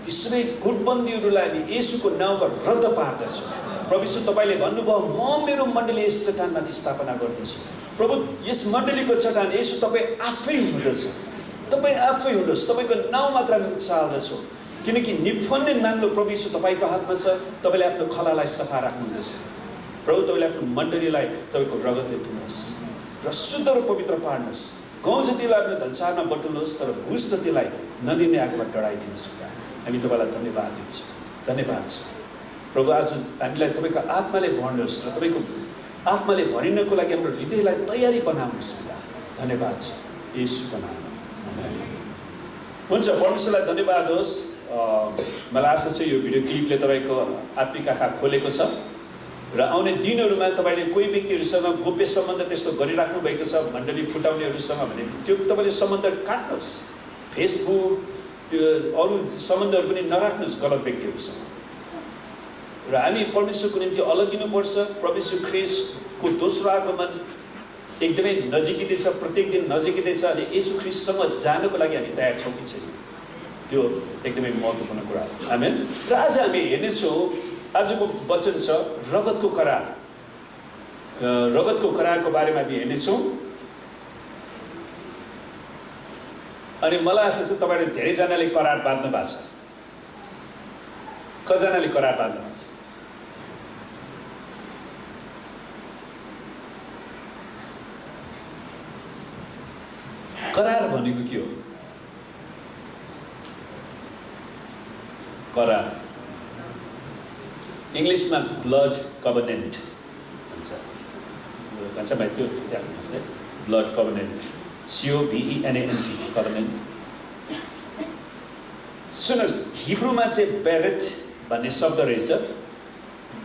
ती सबै गुटबन्दीहरूलाई हामी येशूको नाउँमा रद्द पार्दछौँ। प्रभु यीशु, तपाईँले भन्नुभयो म मेरो मण्डली यस चट्टानमाथि स्थापना गर्दछु। प्रभु, यस मण्डलीको चट्टान येशू तपाईँ आफै हुँदछ, तपाईँ आफै हुनुहोस्। तपाईँको नाउँ मात्र हामी उचाल्दछौँ किनकि निफन्ने नाङ्लो प्रभु यीशु तपाईँको हातमा छ। तपाईँले आफ्नो खलालाई सफा राख्नुहुँदछ। प्रभु, तपाईँले आफ्नो मण्डलीलाई तपाईँको रगतले धुनुहोस् र शुद्ध र पवित्र पार्नुहोस्। गाउँ जतिलाई आफ्नो धनसारमा बटुल्नुहोस्, तर घुस जतिलाई नदिने आगोमा डढाइदिनुहोस्। हामी तपाईँलाई धन्यवाद दिन्छौँ। धन्यवाद छ प्रभु। आज हामीलाई तपाईँको आत्माले भर्नुहोस् र तपाईँको आत्माले भरिनको लागि हाम्रो हृदयलाई तयारी बनाउनुहोस्। धन्यवाद छ येशूको नाममा। हुन्छ, परमेश्वरलाई धन्यवाद होस्। मलाई आशा छ यो भिडियो क्लिपले तपाईँको आत्मिक आँखा खोलेको छ र आउने दिनहरूमा तपाईँले कोही व्यक्तिहरूसँग गोप्य सम्बन्ध त्यस्तो गरिराख्नु भएको छ, मण्डली फुटाउनेहरूसँग भने त्यो तपाईँले सम्बन्ध काट्नुहोस्। फेसबुक त्यो अरू सम्बन्धहरू पनि नराख्नुहोस् गलत व्यक्तिहरूसँग। र हामी परमेश्वरको निम्ति अलगिनुपर्छ। परमेश्वर ख्रीष्टको दोस्रो आगमन एकदमै नजिकिँदैछ, प्रत्येक दिन नजिकिँदैछ। अनि येशू ख्रीष्टसँग जानको लागि हामी तयार छौँ कि छैनौँ? त्यो एकदमै महत्त्वपूर्ण कुरा हो। आमेन। र आज हामी हेर्नेछौँ आजको वचन छ रगतको करार। रगतको करारको बारेमा हामी हेर्नेछौँ। अनि मलाई आशा छ तपाईँले धेरैजनाले करार बाँध्नु भएको छ। कतिजनाले करार बाँध्नु भएको छ? करार भनेको के हो? करार इङ्ग्लिसमा ब्लड कभनेन्ट भन्छ भाइ, त्यो याद ब्लड कभनेन्ट, COVENANT कभनेन्ट। सुन्नुहोस्, हिब्रूमा चाहिँ बेरेथ भन्ने शब्द रहेछ,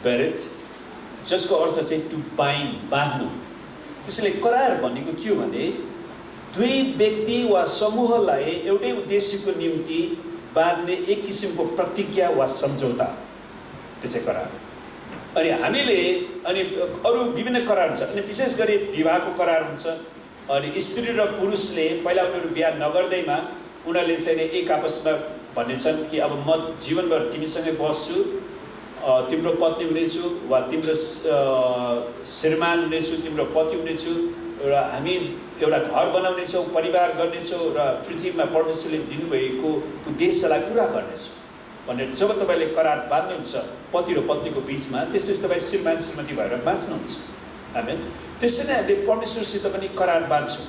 बेरेथ, जसको अर्थ चाहिँ टु बाइन्ड, बाँध्नु। त्यसैले करार भनेको के हो भने दुई व्यक्ति वा समूहलाई एउटै उद्देश्यको निम्ति बाँध्ने एक किसिमको प्रतिज्ञा वा सम्झौता, त्यो चाहिँ करार। अनि हामीले अरू विभिन्न करार हुन्छ। अनि विशेष गरी विवाहको करार हुन्छ। अनि स्त्री र पुरुषले पहिला उनीहरू बिहा नगर्दैमा उनीहरूले चाहिँ एक आपसमा भन्नेछन् कि अब म जीवनभर तिमीसँगै बस्छु, तिम्रो पत्नी हुनेछु वा तिम्रो श्रीमान हुनेछु, तिम्रो पति हुनेछु, र हामी एउटा घर बनाउनेछौँ, परिवार गर्नेछौँ, र पृथ्वीमा परमेश्वरले दिनुभएको उद्देश्यलाई पुरा गर्नेछौँ भनेर जब तपाईँले करार बाँध्नुहुन्छ पति र पत्नीको बिचमा, त्यसपछि तपाईँ श्रीमान श्रीमती भएर बाँच्नुहुन्छ। हामी त्यसरी नै हामीले परमेश्वरसित पनि करार बाँध्छौँ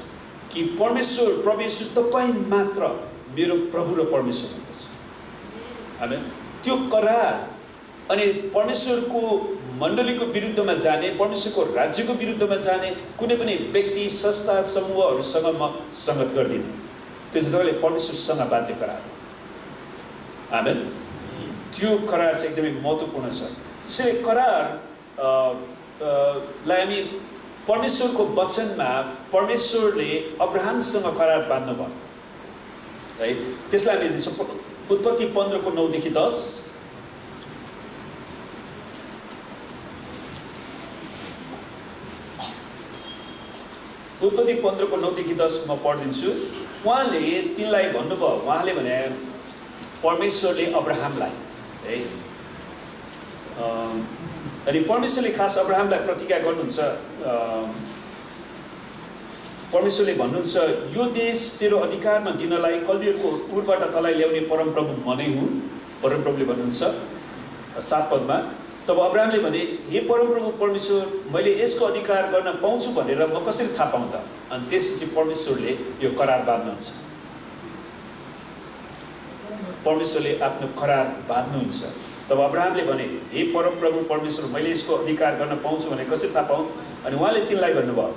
कि परमेश्वर तपाईँ मात्र मेरो प्रभु र परमेश्वर हुनुहुन्छ। हामी त्यो करार अनि परमेश्वरको मण्डलीको विरुद्धमा जाने, परमेश्वरको राज्यको विरुद्धमा जाने कुनै पनि व्यक्ति, संस्था, समूहहरूसँग म सङ्गत गर्दिनँ। त्यो चाहिँ तपाईँले परमेश्वरसँग बाध्य करार हो। आमेन। त्यो करार चाहिँ एकदमै महत्त्वपूर्ण छ। त्यसैले करार लाई हामी परमेश्वरको वचनमा परमेश्वरले अब्राहमसँग करार बाँध्नुभयो है। त्यसलाई हामी हेर्छौँ उत्पत्ति 15:9-10। उत्पत्ति 15:9-10 म पढिदिन्छु। उहाँले तिनलाई भन्नुभयो, उहाँले भने परमेश्वरले अब्राहमलाई है, अनि परमेश्वरले खास अब्राहमलाई प्रतिज्ञा गर्नुहुन्छ। परमेश्वरले भन्नुहुन्छ यो देश तेरो अधिकारमा दिनलाई कल्दीहरूको उरबाट तलाई ल्याउने परमप्रभु म नै हुँ। परमप्रभुले भन्नुहुन्छ 7 पदमा। तब अब्राहमले भने हे परमप्रभु परमेश्वर, मैले यसको अधिकार गर्न पाउँछु भनेर म कसरी थाहा पाउँ त? अनि त्यसपछि परमेश्वरले यो करार बाँध्नुहुन्छ। परमेश्वरले आफ्नो करार बाँध्नुहुन्छ। तब अब्राहमले भने हे परमप्रभु परमेश्वर, मैले यसको अधिकार गर्न पाउँछु भने कसरी थाहा पाऊँ? अनि उहाँले तिनलाई भन्नुभयो।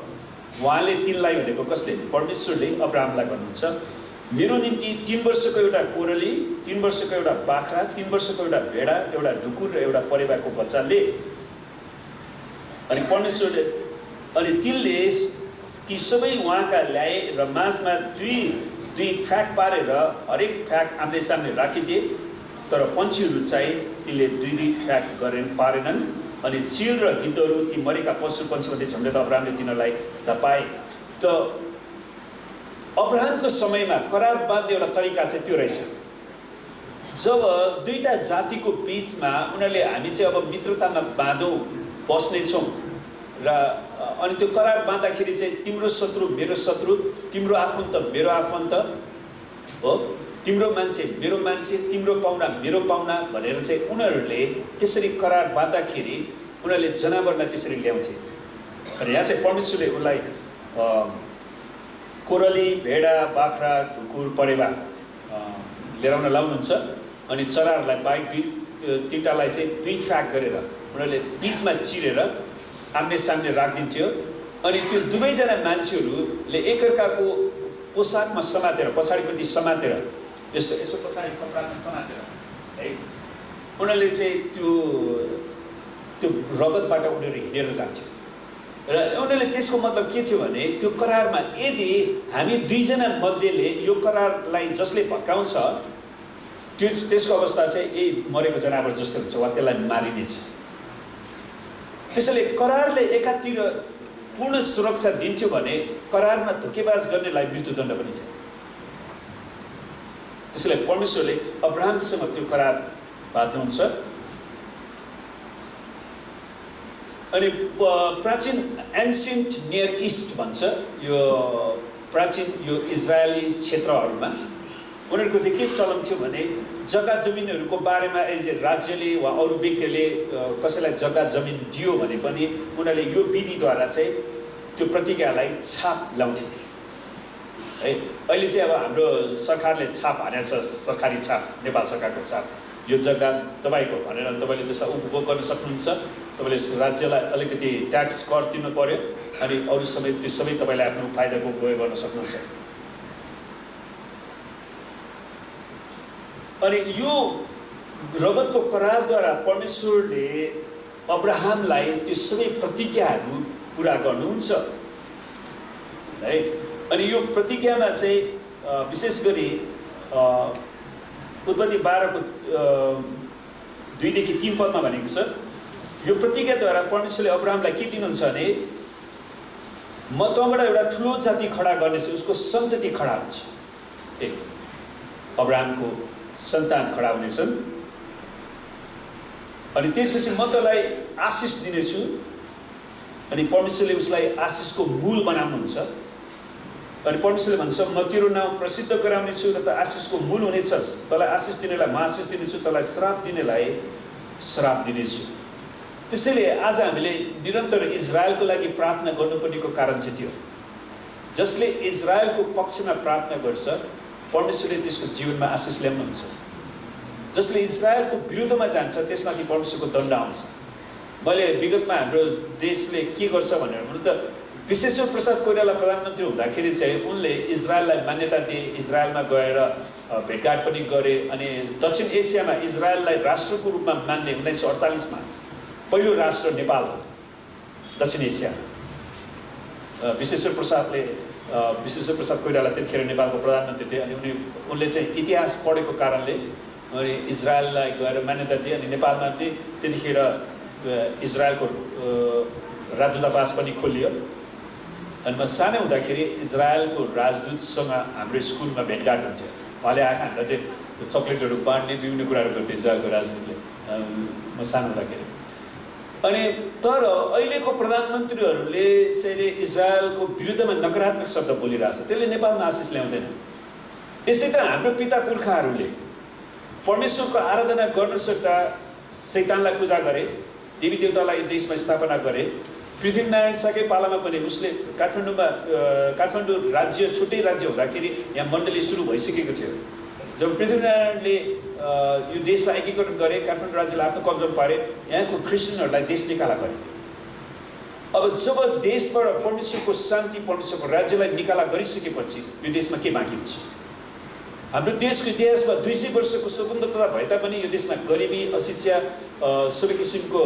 उहाँले तिनलाई भनेको कसले? परमेश्वरले अब्राहमलाई भन्नुहुन्छ मेरो निम्ति 3 वर्षको एउटा कोरली, 3 वर्षको एउटा बाख्रा, 3 वर्षको एउटा भेडा, एउटा ढुकुर र एउटा परेवाको बच्चा ले। अनि परमेश्वरले अनि तिनले ती सबै उहाँका ल्याए र माझमा दुई फ्याक पारेर हरेक फ्याक आम्ने सामने राखिदिए। तर पन्छीहरू चाहिँ तिनले दुई फ्याक पारेनन्। अनि चिल र गिद्धहरू ती मरेका पशु पन्छीमध्ये झम्टेर अब्राहमले तिनीहरूलाई धपाए। त अब्राहमको समयमा करार बाँध्ने एउटा तरिका चाहिँ त्यो रहेछ। जब दुईटा जातिको बिचमा उनीहरूले हामी चाहिँ अब मित्रतामा बाँधौँ, बस्नेछौँ र अनि त्यो करार बाँध्दाखेरि चाहिँ तिम्रो शत्रु मेरो शत्रु, तिम्रो आफन्त मेरो आफन्त हो, तिम्रो मान्छे मेरो मान्छे, तिम्रो पाहुना मेरो पाहुना भनेर चाहिँ उनीहरूले त्यसरी करार बाँध्दाखेरि उनीहरूले जनावरलाई त्यसरी ल्याउँथे। र यहाँ चाहिँ परमेश्वरले उसलाई कोरली, भेडा, बाख्रा, ढुकुर, परेवा लिएर आउन लाउनुहुन्छ। अनि चराहरूलाई बाहेक तिनटालाई चाहिँ 2 फ्याक गरेर उनीहरूले बिचमा चिरेर आम्ने सामने राखिदिन्थ्यो। अनि त्यो दुवैजना मान्छेहरूले एकअर्काको पोसाकमा समातेर, पछाडिपट्टि समातेर, यसो पछाडि कपडामा समातेर है, उनीहरूले चाहिँ त्यो रगतबाट उनीहरू हिँडेर जान्थ्यो। र उनीहरूले त्यसको मतलब के थियो भने त्यो करारमा यदि हामी दुईजना मध्येले यो करारलाई जसले भत्काउँछ त्यसको अवस्था चाहिँ मरेको जनावर जस्तो हुन्छ वा त्यसलाई मारिनेछ। त्यसैले करारले एकातिर पूर्ण सुरक्षा दिन्थ्यो भने करारमा धोकेबाज गर्नेलाई मृत्युदण्ड पनि थियो। त्यसैले परमेश्वरले अब्राहमसँग त्यो करार बाँध्नुहुन्छ। अनि प्राचीन एन्सियन्ट नियर इस्ट भन्छ यो प्राचीन यो इजरायली क्षेत्रहरूमा उनीहरूको चाहिँ के चलन थियो भने जग्गा जमिनहरूको बारेमा राज्यले वा अरू व्यक्तिले कसैलाई जग्गा जमिन दियो भने पनि उनीहरूले यो विधिद्वारा चाहिँ त्यो प्रतिज्ञालाई छाप ल्याउँथे है। अहिले चाहिँ अब हाम्रो सरकारले छाप हानेको छ, सरकारी छाप, नेपाल सरकारको छाप, यो जग्गा तपाईँको भनेर तपाईँले त्यसलाई उपभोग गर्न सक्नुहुन्छ। तपाईँले राज्यलाई अलिकति ट्याक्स कर तिर्नु पर्यो अनि अरू सबै त्यो सबै तपाईँले आफ्नो फाइदाको उपयोग गर्न सक्नुहुन्छ। अनि यो रगतको करारद्वारा परमेश्वरले अब्राहमलाई त्यो सबै प्रतिज्ञाहरू पुरा गर्नुहुन्छ है। अनि यो प्रतिज्ञामा चाहिँ विशेष गरी उत्पत्ति 12को 2 देखि 3 पदमा भनेको छ यो प्रतिज्ञाद्वारा परमेश्वरले अब्राहमलाई के दिनुहुन्छ भने म तँबाट एउटा ठुलो जाति खडा गर्नेछु, उसको सन्तति खडा हुन्छ, अब्राहमको सन्तान खडा हुनेछन्। अनि त्यसपछि म तँलाई आशिष दिनेछु अनि परमेश्वरले उसलाई आशिषको मूल बनाउनुहुन्छ। अनि परमेश्वरले भन्छ म तेरो नाउँ प्रसिद्ध गराउनेछु र त आशिषको मूल हुनेछस्, तँलाई आशिष दिनेलाई म आशिष दिनेछु, तँलाई श्राप दिनेलाई श्राप दिनेछु। त्यसैले आज हामीले निरन्तर इजरायलको लागि प्रार्थना गर्नुपर्नेको कारण चाहिँ त्यो, जसले इजरायलको पक्षमा प्रार्थना गर्छ परमेश्वरले त्यसको जीवनमा आशिष ल्याउनुहुन्छ, जसले इजरायलको विरुद्धमा जान्छ त्यसमाथि परमेश्वरको दण्ड आउँछ। मैले विगतमा हाम्रो देशले के गर्छ भनेर भन्नु त विश्वेश्वर प्रसाद कोइराला प्रधानमन्त्री हुँदाखेरि चाहिँ उनले इजरायललाई मान्यता दिए, इजरायलमा गएर भेटघाट पनि गरे। अनि दक्षिण एसियामा इजरायललाई राष्ट्रको रूपमा मान्ने 1948मा पहिलो राष्ट्र नेपाल हो दक्षिण एसिया। विश्वेश्वर प्रसाद कोइराला त्यतिखेर नेपालको प्रधानमन्त्री थिए। अनि उनले चाहिँ इतिहास पढेको कारणले अनि इजरायललाई गएर मान्यता दिए। अनि नेपालमा पनि त्यतिखेर इजरायलको राजदूतावास पनि खोलियो। अनि म सानो हुँदाखेरि इजरायलको राजदूतसँग हाम्रो स्कुलमा भेटघाट हुन्थ्यो। उहाँले आएर हामीलाई चाहिँ त्यो चक्लेटहरू बाँड्ने विभिन्न कुराहरू गर्थ्यो इजरायलको राजदूतले म सानो हुँदाखेरि। अनि तर अहिलेको प्रधानमन्त्रीहरूले चाहिँ इजरायलको विरुद्धमा नकारात्मक शब्द बोलिरहेछ, त्यसले नेपालमा आशिष ल्याउँदैन। यसै त हाम्रो पिता पुर्खाहरूले परमेश्वरको आराधना गर्न सक्दा शैतानलाई पूजा गरे, देवी देवतालाई देशमा स्थापना गरे। पृथ्वीनारायण शाहकै पालामा पनि उसले काठमाडौँ राज्य छुट्टै राज्य हुँदाखेरि यहाँ मण्डली सुरु भइसकेको थियो। जब पृथ्वीनारायणले यो देशलाई एकीकरण गरे, काठमाडौँ राज्यलाई आफ्नो कब्जामा पारे, यहाँको क्रिस्चियनहरूलाई देश निकाला गरे। अब जब देशबाट परमेश्वरको शान्ति, परमेश्वरको राज्यलाई निकाला गरिसकेपछि यो देशमा के बाँकी हुन्छ? हाम्रो देशको इतिहासमा 200 वर्षको स्वतन्त्रता भए तापनि यो देशमा गरिबी, अशिक्षा, सबै किसिमको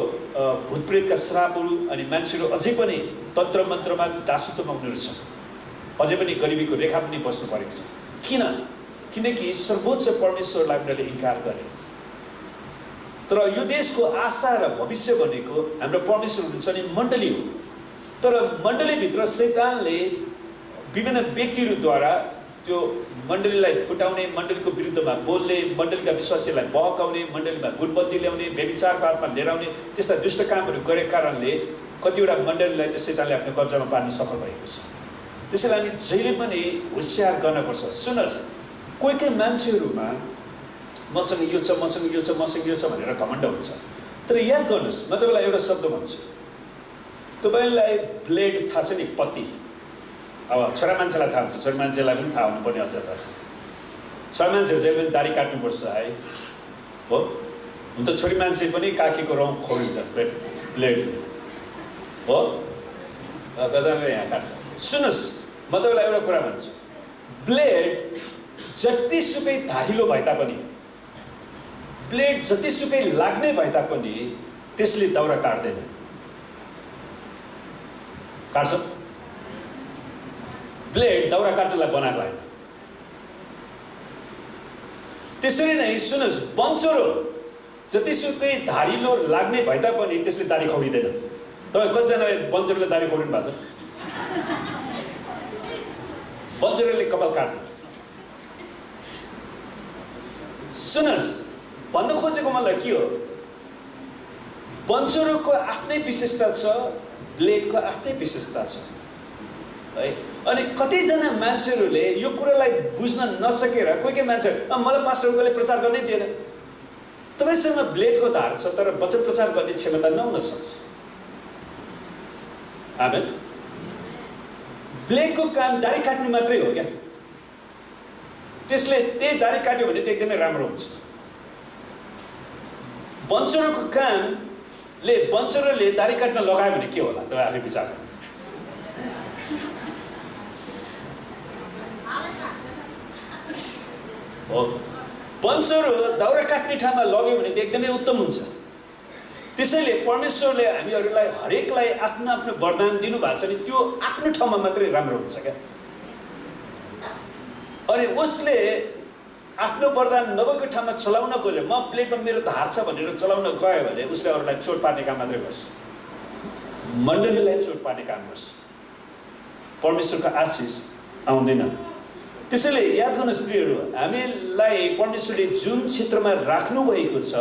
भूतप्रेतका श्रापहरू अनि मान्छेहरू अझै पनि तन्त्र मन्त्रमा दासत्वमा उनीहरू छन्। अझै पनि गरिबीको रेखा पनि बस्नु परेको छ। किन? किनकि सर्वोच्च परमेश्वरलाई उनीहरूले इन्कार गरे। तर यो देशको आशा र भविष्य भनेको हाम्रो परमेश्वर हुन्छ नि मण्डली हो। तर मण्डलीभित्र शैतानले विभिन्न व्यक्तिहरूद्वारा त्यो मण्डलीलाई फुटाउने, मण्डलीको विरुद्धमा बोल्ने, मण्डलीका विश्वासीलाई बहकाउने, मण्डलीमा गुटबन्दी ल्याउने, व्यभिचारको हातमा लिएर आउने त्यस्ता दुष्ट कामहरू गरेको कारणले कतिवटा मण्डलीलाई त शैतानले आफ्नो कब्जामा पार्न सफल भएको छ। त्यसैले हामी जहिले पनि होसियार गर्नुपर्छ। सुन्नुहोस्, कोही कोही मान्छेहरूमा मसँग यो छ, मसँग यो छ, मसँग यो छ भनेर घमण्ड हुन्छ। तर याद गर्नुहोस्, म तपाईँलाई एउटा शब्द भन्छु। तपाईँलाई ब्लेड थाहा छ नि, पत्ती। अब छोरा मान्छेलाई थाहा हुन्छ, छोरी मान्छेलाई पनि थाहा हुनुपर्ने अझ त। छोरा मान्छेहरू जहिले पनि दारी काट्नुपर्छ है, हो? हुन त छोरी मान्छे पनि काखीको रौँ खोलिन्छ ब्लेडले, हो? गजनले यहाँ काट्छ। सुन्नुहोस्, म तपाईँलाई एउटा कुरा भन्छु, ब्लेड जतिसुकै धारिलो भए तापनि, ब्लेड जतिसुकै लाग्ने भए तापनि त्यसले दाउरा काट्दैन। काट्छ? ब्लेड दाउरा काट्नलाई बनाएको होइन। त्यसरी नै सुन्नुहोस्, बन्चरो जतिसुकै धारिलो लाग्ने भए तापनि त्यसले दारी खौरिँदैन। तपाईँ कतिजनाले बन्चरोले दारी खौरिनु भएको छ? बन्चरोले कपाल काट्नु। सुन्नुहोस्, भन्न खोजेको मलाई के हो, बन्चरोको आफ्नै विशेषता छ, ब्लेडको आफ्नै विशेषता छ है। अनि कतिजना मान्छेहरूले यो कुरालाई बुझ्न नसकेर कोही मान्छे मलाई पास्टरले प्रचार गर्नै दिएन। तपाईँसँग ब्लेडको धार छ तर वचन प्रचार गर्ने क्षमता नहुन सक्छ। आमेन। ब्लेडको काम दाढी काट्ने मात्रै हो क्या, त्यसले त्यही दाढी काट्यो भने त्यो एकदमै राम्रो हुन्छ। बन्चरोको कामले बन्चरोले दाढी काट्न लगायो भने के होला तपाईँ आफै विचार गर्नु। हो, बन्चरो दाउरा काट्ने ठाउँमा लग्यो भने त्यो एकदमै उत्तम हुन्छ। त्यसैले परमेश्वरले हामीहरूलाई हरेकलाई आफ्नो आफ्नो वरदान दिनुभएको छ नि, त्यो आफ्नो ठाउँमा मात्रै राम्रो हुन्छ क्या। अनि उसले आफ्नो वरदान नभएको ठाउँमा चलाउन खोज्यो, म प्लेटमा मेरो धार छ भनेर चलाउन गयो भने उसले अरूलाई चोट पार्ने काम मात्रै गर्छ, मण्डलीलाई चोट पार्ने काम गर्छ, परमेश्वरको आशिष आउँदैन। त्यसैले याद गर्नुहोस् प्रियहरू, हामीलाई परमेश्वरले जुन क्षेत्रमा राख्नु भएको छ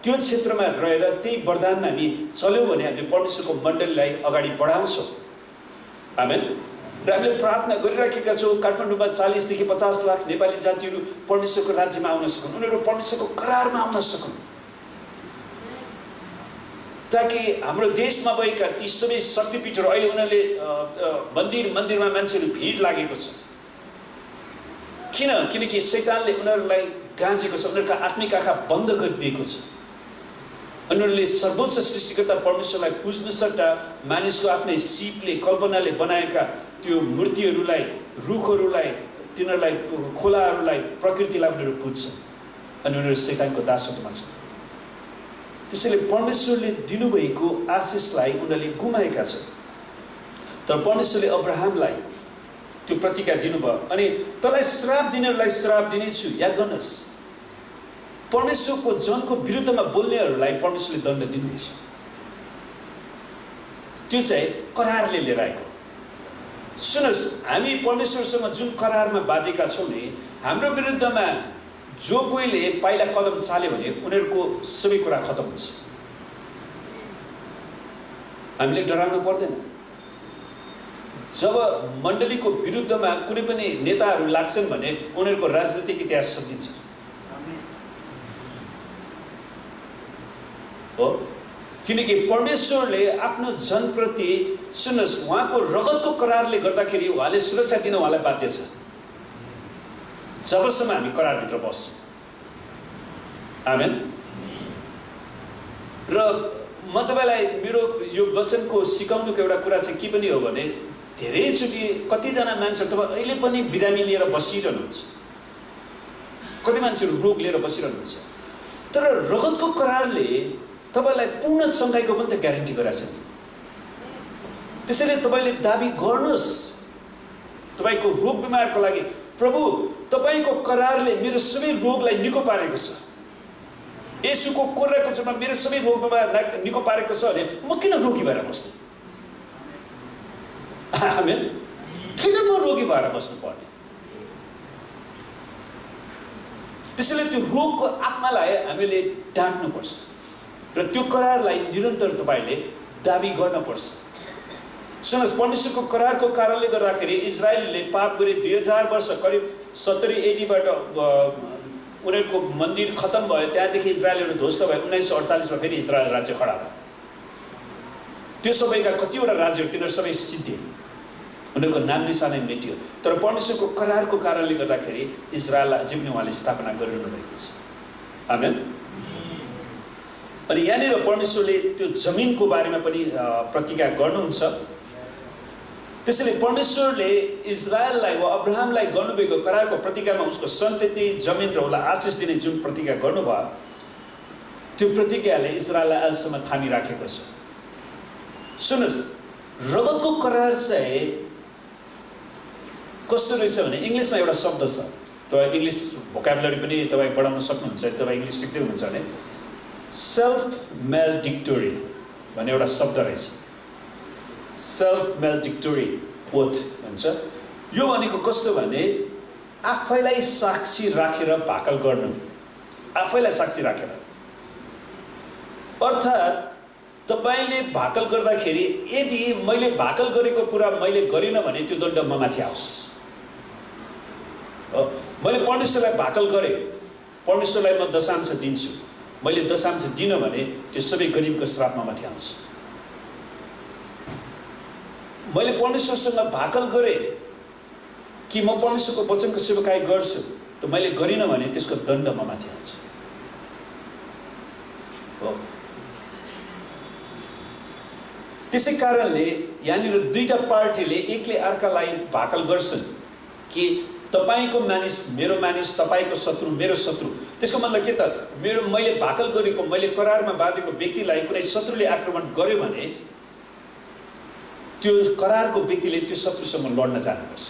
त्यो क्षेत्रमा रहेर त्यही वरदानमा हामी चल्यौँ भने हामीले परमेश्वरको मण्डलीलाई अगाडि बढाउँछौँ। आमेन। र हामीले प्रार्थना गरिराखेका छौँ काठमाडौँमा 40 देखि 50 लाख नेपाली जातिहरू परमेश्वरको राज्यमा आउन सकुन्, उनीहरू परमेश्वरको करारमा आउन सकुन्, ताकि हाम्रो देशमा भएका ती सबै शक्तिपीठहरू अहिले उनीहरूले मन्दिरमा मान्छेहरू भिड लागेको छ। किनकि शैतानले उनीहरूलाई गाँजेको छ, उनीहरूका आत्मिक आँखा बन्द गरिदिएको छ। उनीहरूले सर्वोच्च सृष्टिकर्ता परमेश्वरलाई पुज्नु सट्टा मानिसको आफ्नै सिपले कल्पनाले बनाएका त्यो मूर्तिहरूलाई, रुखहरूलाई, तिनीहरूलाई, खोलाहरूलाई, प्रकृतिलाई उनीहरू पुज्छन् अनि उनीहरू शैतानको दासत्वमा छन्। त्यसैले परमेश्वरले दिनुभएको आशिषलाई उनीहरूले गुमाएका छन्। तर परमेश्वरले अब्राहमलाई त्यो प्रतिज्ञा दिनुभयो, अनि तँलाई श्राप दिनेहरूलाई श्राप दिनेछु। याद गर्नुहोस्, परमेश्वरको जनको विरुद्धमा बोल्नेहरूलाई परमेश्वरले दण्ड दिनुहुन्छ। त्यो चाहिँ करारले लिएर आएको। सुन्नुहोस्, हामी परमेश्वरसँग जुन करारमा बाँधेका छौँ नि, हाम्रो विरुद्धमा जो कोहीले पहिला कदम चाल्यो भने उनीहरूको सबै कुरा खतम हुन्छ। हामीले डराउनु पर्दैन। जब मण्डलीको विरुद्धमा कुनै पनि नेताहरू लाग्छन् भने उनीहरूको राजनीतिक इतिहास सकिन्छ। हो, किनकि परमेश्वरले आफ्नो जनप्रति, सुन्नुहोस्, उहाँको रगतको करारले गर्दाखेरि उहाँले सुरक्षा दिन उहाँलाई बाध्य छ जबसम्म हामी करारभित्र बस्छौँ। आमेन। र म तपाईँलाई मेरो यो वचनको सिकाउनुको एउटा कुरा चाहिँ के पनि हो भने, धेरैचोटि कतिजना मान्छेहरू तपाईँ अहिले पनि बिरामी लिएर बसिरहनुहुन्छ, कति मान्छेहरू रोग लिएर बसिरहनुहुन्छ, तर रगतको करारले तपाईँलाई पूर्ण चङ्गाइको पनि त ग्यारेन्टी गराएको छ। त्यसैले तपाईँले दाबी गर्नुहोस् तपाईँको रोग बिमारको लागि, प्रभु तपाईँको करारले मेरो सबै रोगलाई निको पारेको छ, येशूको कोर्राको चोटमा मेरो सबै रोग बिमार निको पारेको छ भने म किन रोगी भएर बस्ने? आमेन। किन म रोगी भएर बस्नु पर्ने? त्यसैले त्यो रोगको आत्मालाई हामीले डाँट्नुपर्छ र त्यो करारलाई निरन्तर तपाईँले दाबी गर्नुपर्छ। सुन्नुहोस्, परमेश्वरको करारको कारणले गर्दाखेरि इजरायलले पाप गरे 2000 वर्ष, करिब 70 80बाट उनीहरूको मन्दिर खत्तम भयो। त्यहाँदेखि इजरायलहरू ध्वस्त भयो। 1948मा फेरि इजरायल राज्य खडा भयो। त्यो सबैका कतिवटा राज्यहरू तिनीहरू सबै सिद्धिए, उनीहरूको नाम निशानै मेटियो। तर परमेश्वरको करारको कारणले गर्दाखेरि इजरायललाई अझै पनि उहाँले स्थापना गरिरहनु भएको छ। आमेन। अनि यहाँनिर परमेश्वरले त्यो जमिनको बारेमा पनि प्रतिज्ञा गर्नुहुन्छ। त्यसैले परमेश्वरले इजरायललाई वा अब्राहमलाई गर्नुभएको करारको प्रतिज्ञामा उसको सन्तति, जमिन र उसलाई आशिष दिने जुन प्रतिज्ञा गर्नुभयो, त्यो प्रतिज्ञाले इजरायललाई आजसम्म थामिराखेको छ। सुन्नुहोस्, रगतको करार चाहिँ कस्तो रहेछ भने, इङ्ग्लिसमा एउटा शब्द छ, तपाईँ इङ्ग्लिस भोकाबुलरी पनि तपाईँ बढाउन सक्नुहुन्छ, तपाईँ इङ्ग्लिस सिक्दै हुनुहुन्छ भने सेल्फ मेल्डिक्टोरी भन्ने एउटा शब्द रहेछ। सेल्फ मेल्डिक्टोरी ओथ भन्छ। यो भनेको कस्तो भने आफैलाई साक्षी राखेर भाकल गर्नु। आफैलाई साक्षी राखेर। अर्थात् तपाईले भाकल गर्दाखेरि यदि मैले भाकल गरेको कुरा मैले गरिनँ भने त्यो दण्ड ममाथि आओस्। मैले परमेश्वरलाई भाकल गरेँ, परमेश्वरलाई म दशांश दिन्छु, मैले दशांश दिनँ भने त्यो सबै गरिबको श्राप ममाथि आउँछ। मैले परमेश्वरसँग भाकल गरेँ कि म परमेश्वरको वचनको सेवकाई गर्छु, त मैले गरिनँ भने त्यसको दण्ड ममाथि आउँछ। त्यसै कारणले यहाँनिर दुईटा पार्टीले एकले अर्कालाई भाकल गर्छन् कि तपाईको मानिस मेरो मानिस, तपाईको शत्रु मेरो शत्रु। त्यसको मतलब के त, मैले भाकल गरेको, मैले करारमा बाँधेको व्यक्तिलाई कुनै शत्रुले आक्रमण गर्यो भने त्यो करारको व्यक्तिले त्यो शत्रुसँग लड्न जानुपर्छ।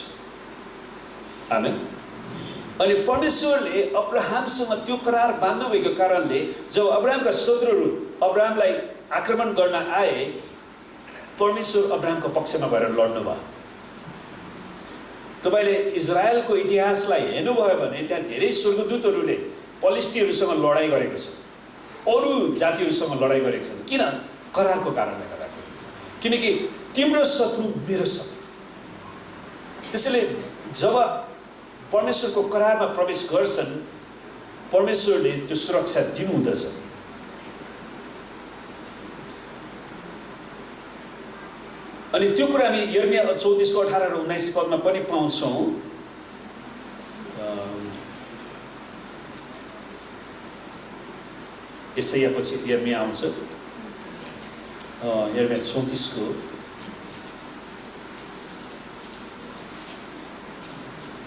आमेन। अनि परमेश्वरले अब्राहमसँग त्यो करार बाँध्नु भएको कारणले जब अब्राहमका शत्रुहरू अब्राहमलाई आक्रमण गर्न आए, परमेश्वर अब्राहमको पक्षमा भएर लड्नु भयो। तपाईले इजरायलको इतिहासलाई हेर्नुभयो भने त्यहाँ धेरै स्वर्गदूतहरूले पलिस्तीहरूसँग लडाइँ गरेको छ, अरू जातिहरूसँग लडाइँ गरेको छ। किन? करारको कारणले गर्दाखेरि। किनकि तिम्रो शत्रु मेरो शत्रु। त्यसैले जब परमेश्वरको करारमा प्रवेश गर्छन्, परमेश्वरले त्यो सुरक्षा दिनुहुँदछ। अनि त्यो कुरा हामी यर्मिया 34 को 18 र 19 पदमा पनि पाउँछौँ। यसैया पछि यर्मिया आउँछ। यर्मिया 34 को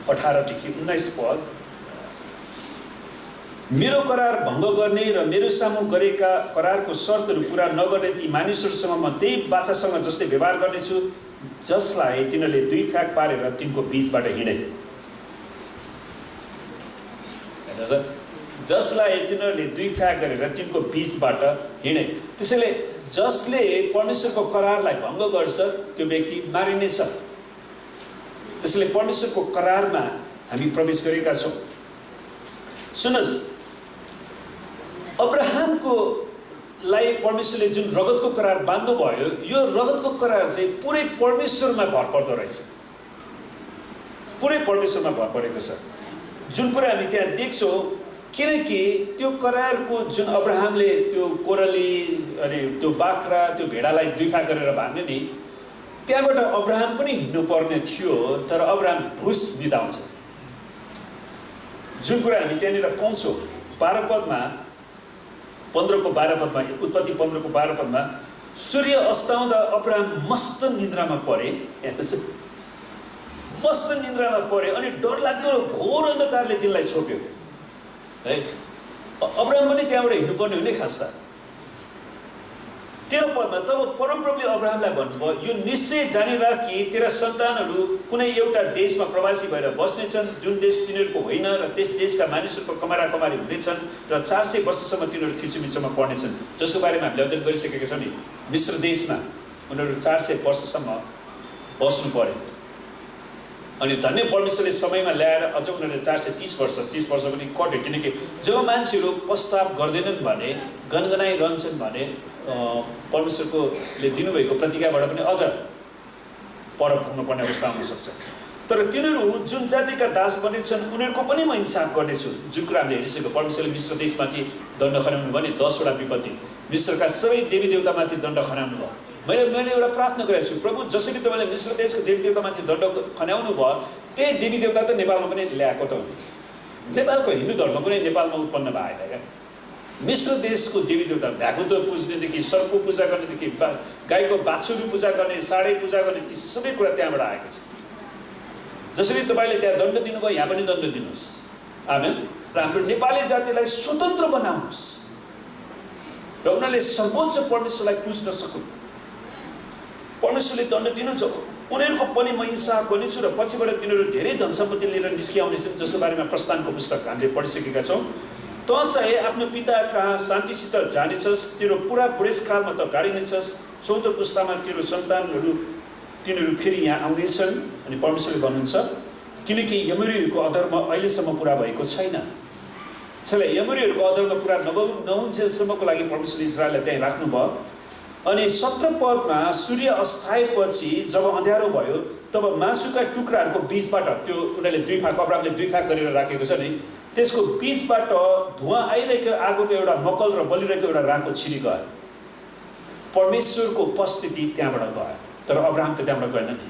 18 देखि 19 पद। मेरो करार भङ्ग गर्ने र मेरो सामु गरेका करारको शर्तहरू पूरा नगर्ने ती मानिसहरूसँग म त्यही बाछासँग जस्तै व्यवहार गर्नेछु, जसलाई तिनीहरूले दुई फ्याक पारेर तिनको बीचबाट हिँडे। जसलाई तिनीहरूले दुई फ्याक गरेर तिनको बीचबाट हिँडे। त्यसैले जसले परमेश्वरको करारलाई भङ्ग गर्छ त्यो व्यक्ति मारिनेछ। त्यसैले परमेश्वरको करारमा हामी प्रवेश गरेका छौँ। सुन्नुहोस्, अब्राहमको लाई परमेश्वरले जुन रगतको करार बाँध्नु भयो, यो रगतको करार चाहिँ पुरै परमेश्वरमा भर पर्दो रहेछ। पुरै परमेश्वरमा भर परेको छ। जुन कुरा हामी त्यहाँ देख्छौँ, किनकि त्यो करारको जुन अब्राहमले त्यो कोरली अनि त्यो बाख्रा त्यो भेडालाई दुईफा गरेर बाँध्ने नि, त्यहाँबाट अब्राहम पनि हिँड्नु पर्ने थियो, तर अब्राहम भुस बिताउँछ। जुन कुरा हामी त्यहाँनिर पाउँछौँ 12 पदमा, 15 को 12 पदमा, उत्पत्ति 15 को 12 पदमा, सूर्य अस्ताउँदा अब्राहम मस्त निन्द्रामा परे। मस्त निन्द्रामा परे अनि डरलाग्दो घोर अन्धकारले तिनलाई छोप्यो है। अब्राहम पनि त्यहाँबाट हिँड्नुपर्ने हुने खास त। 13 पदमा, तब परमप्रभुले अब्राहमलाई भन्नुभयो, यो निश्चय जानिराख कि तेरा सन्तानहरू कुनै एउटा देशमा प्रवासी भएर बस्नेछन्, जुन देश तिनीहरूको होइन, र त्यस देशका मानिसहरूको कमारा कमारी हुनेछन्, र 400 वर्षसम्म तिनीहरू थिचोमिचोमा पर्नेछन्। जसको बारेमा हामीले अध्ययन गरिसकेका छौँ नि, मिश्र देशमा उनीहरू 400 वर्षसम्म बस्नु पर्यो। अनि धन्य परमेश्वरले समयमा ल्याएर अझ उनीहरूले 430 वर्ष 30 वर्ष पनि कट्यो। किनकि जब मान्छेहरू पश्चाताप गर्दैनन् भने, गनगनाइरहन्छन् भने, परमेश्वरकोले दिनुभएको प्रतिज्ञाबाट पनि अझ पर पुग्नुपर्ने अवस्था आउन सक्छ। तर तिनीहरू जुन जातिका दास बनेछन् उनीहरूको पनि म इन्साफ गर्नेछु। जुन कुरा हामीले हेरिसक्यो, परमेश्वरले मिश्र देशमाथि दण्ड खनाउनु भयो नि, 10 वटा विपत्ति, मिश्रका सबै देवी देवतामाथि दण्ड खनाउनु भयो। मैले एउटा प्रार्थना गरेको छु, प्रभु जसरी तपाईँले मिश्र देशको देवी देवतामाथि दण्ड खनाउनु भयो, त्यही देवी देवता त नेपालमा पनि ल्याएको त हो नि। नेपालको हिन्दू धर्म कुनै नेपालमा उत्पन्न भएन क्या। मिश्र देशको देवी देवता, भ्यागुतो पुज्नेदेखि, सर्पको पूजा गर्नेदेखि, गाईको बाछुरी पूजा गर्ने, साडे पूजा गर्ने, ती सबै कुरा त्यहाँबाट आएको छ। जसरी तपाईँले त्यहाँ दण्ड दिनुभयो, यहाँ पनि दण्ड दिनुहोस्। आमेन। र हाम्रो नेपाली जातिलाई स्वतन्त्र बनाउनुहोस् र उनीहरूले सर्वोच्च परमेश्वरलाई पुज्न सकुन्। परमेश्वरले दण्ड दिनुहुन्छ, उनीहरूको पनि म इन्साफ गर्नेछु, र पछिबाट तिनीहरू धेरै धन सम्पत्ति लिएर निस्किआउनेछन्, जसको बारेमा प्रस्थानको पुस्तक हामीले पढिसकेका छौँ। त चाहे आफ्नो पिता कहाँ शान्तिसित जानेछस्, तेरो पुरा बुढेसकालमा त गाडिनेछस्, 14 पुस्तामा तेरो सन्तानहरू तिनीहरू फेरि यहाँ आउनेछन्। अनि परमेश्वरले भन्नुहुन्छ, किनकि यमरीहरूको अधर्म अहिलेसम्म पुरा भएको छैन। त्यसैले यमुरीहरूको अधर्म पुरा नहुन्जेलसम्मको लागि परमेश्वरले इजरायललाई त्यहीँ राख्नुभयो। अनि 17 पदमा सूर्य अस्ताएपछि जब अँध्यारो भयो तब मासुका टुक्राहरूको बीचबाट, त्यो उनीहरूले 2 भाग, अब्रामले 2 भाग गरेर राखेको छ नि, त्यसको बीचबाट धुवाँ आइरहेको आगोको एउटा मकल र बलिरहेको एउटा राँको छिरी गयो। परमेश्वरको उपस्थिति त्यहाँबाट गयो, तर अब्राहम त त्यहाँबाट गएन नि।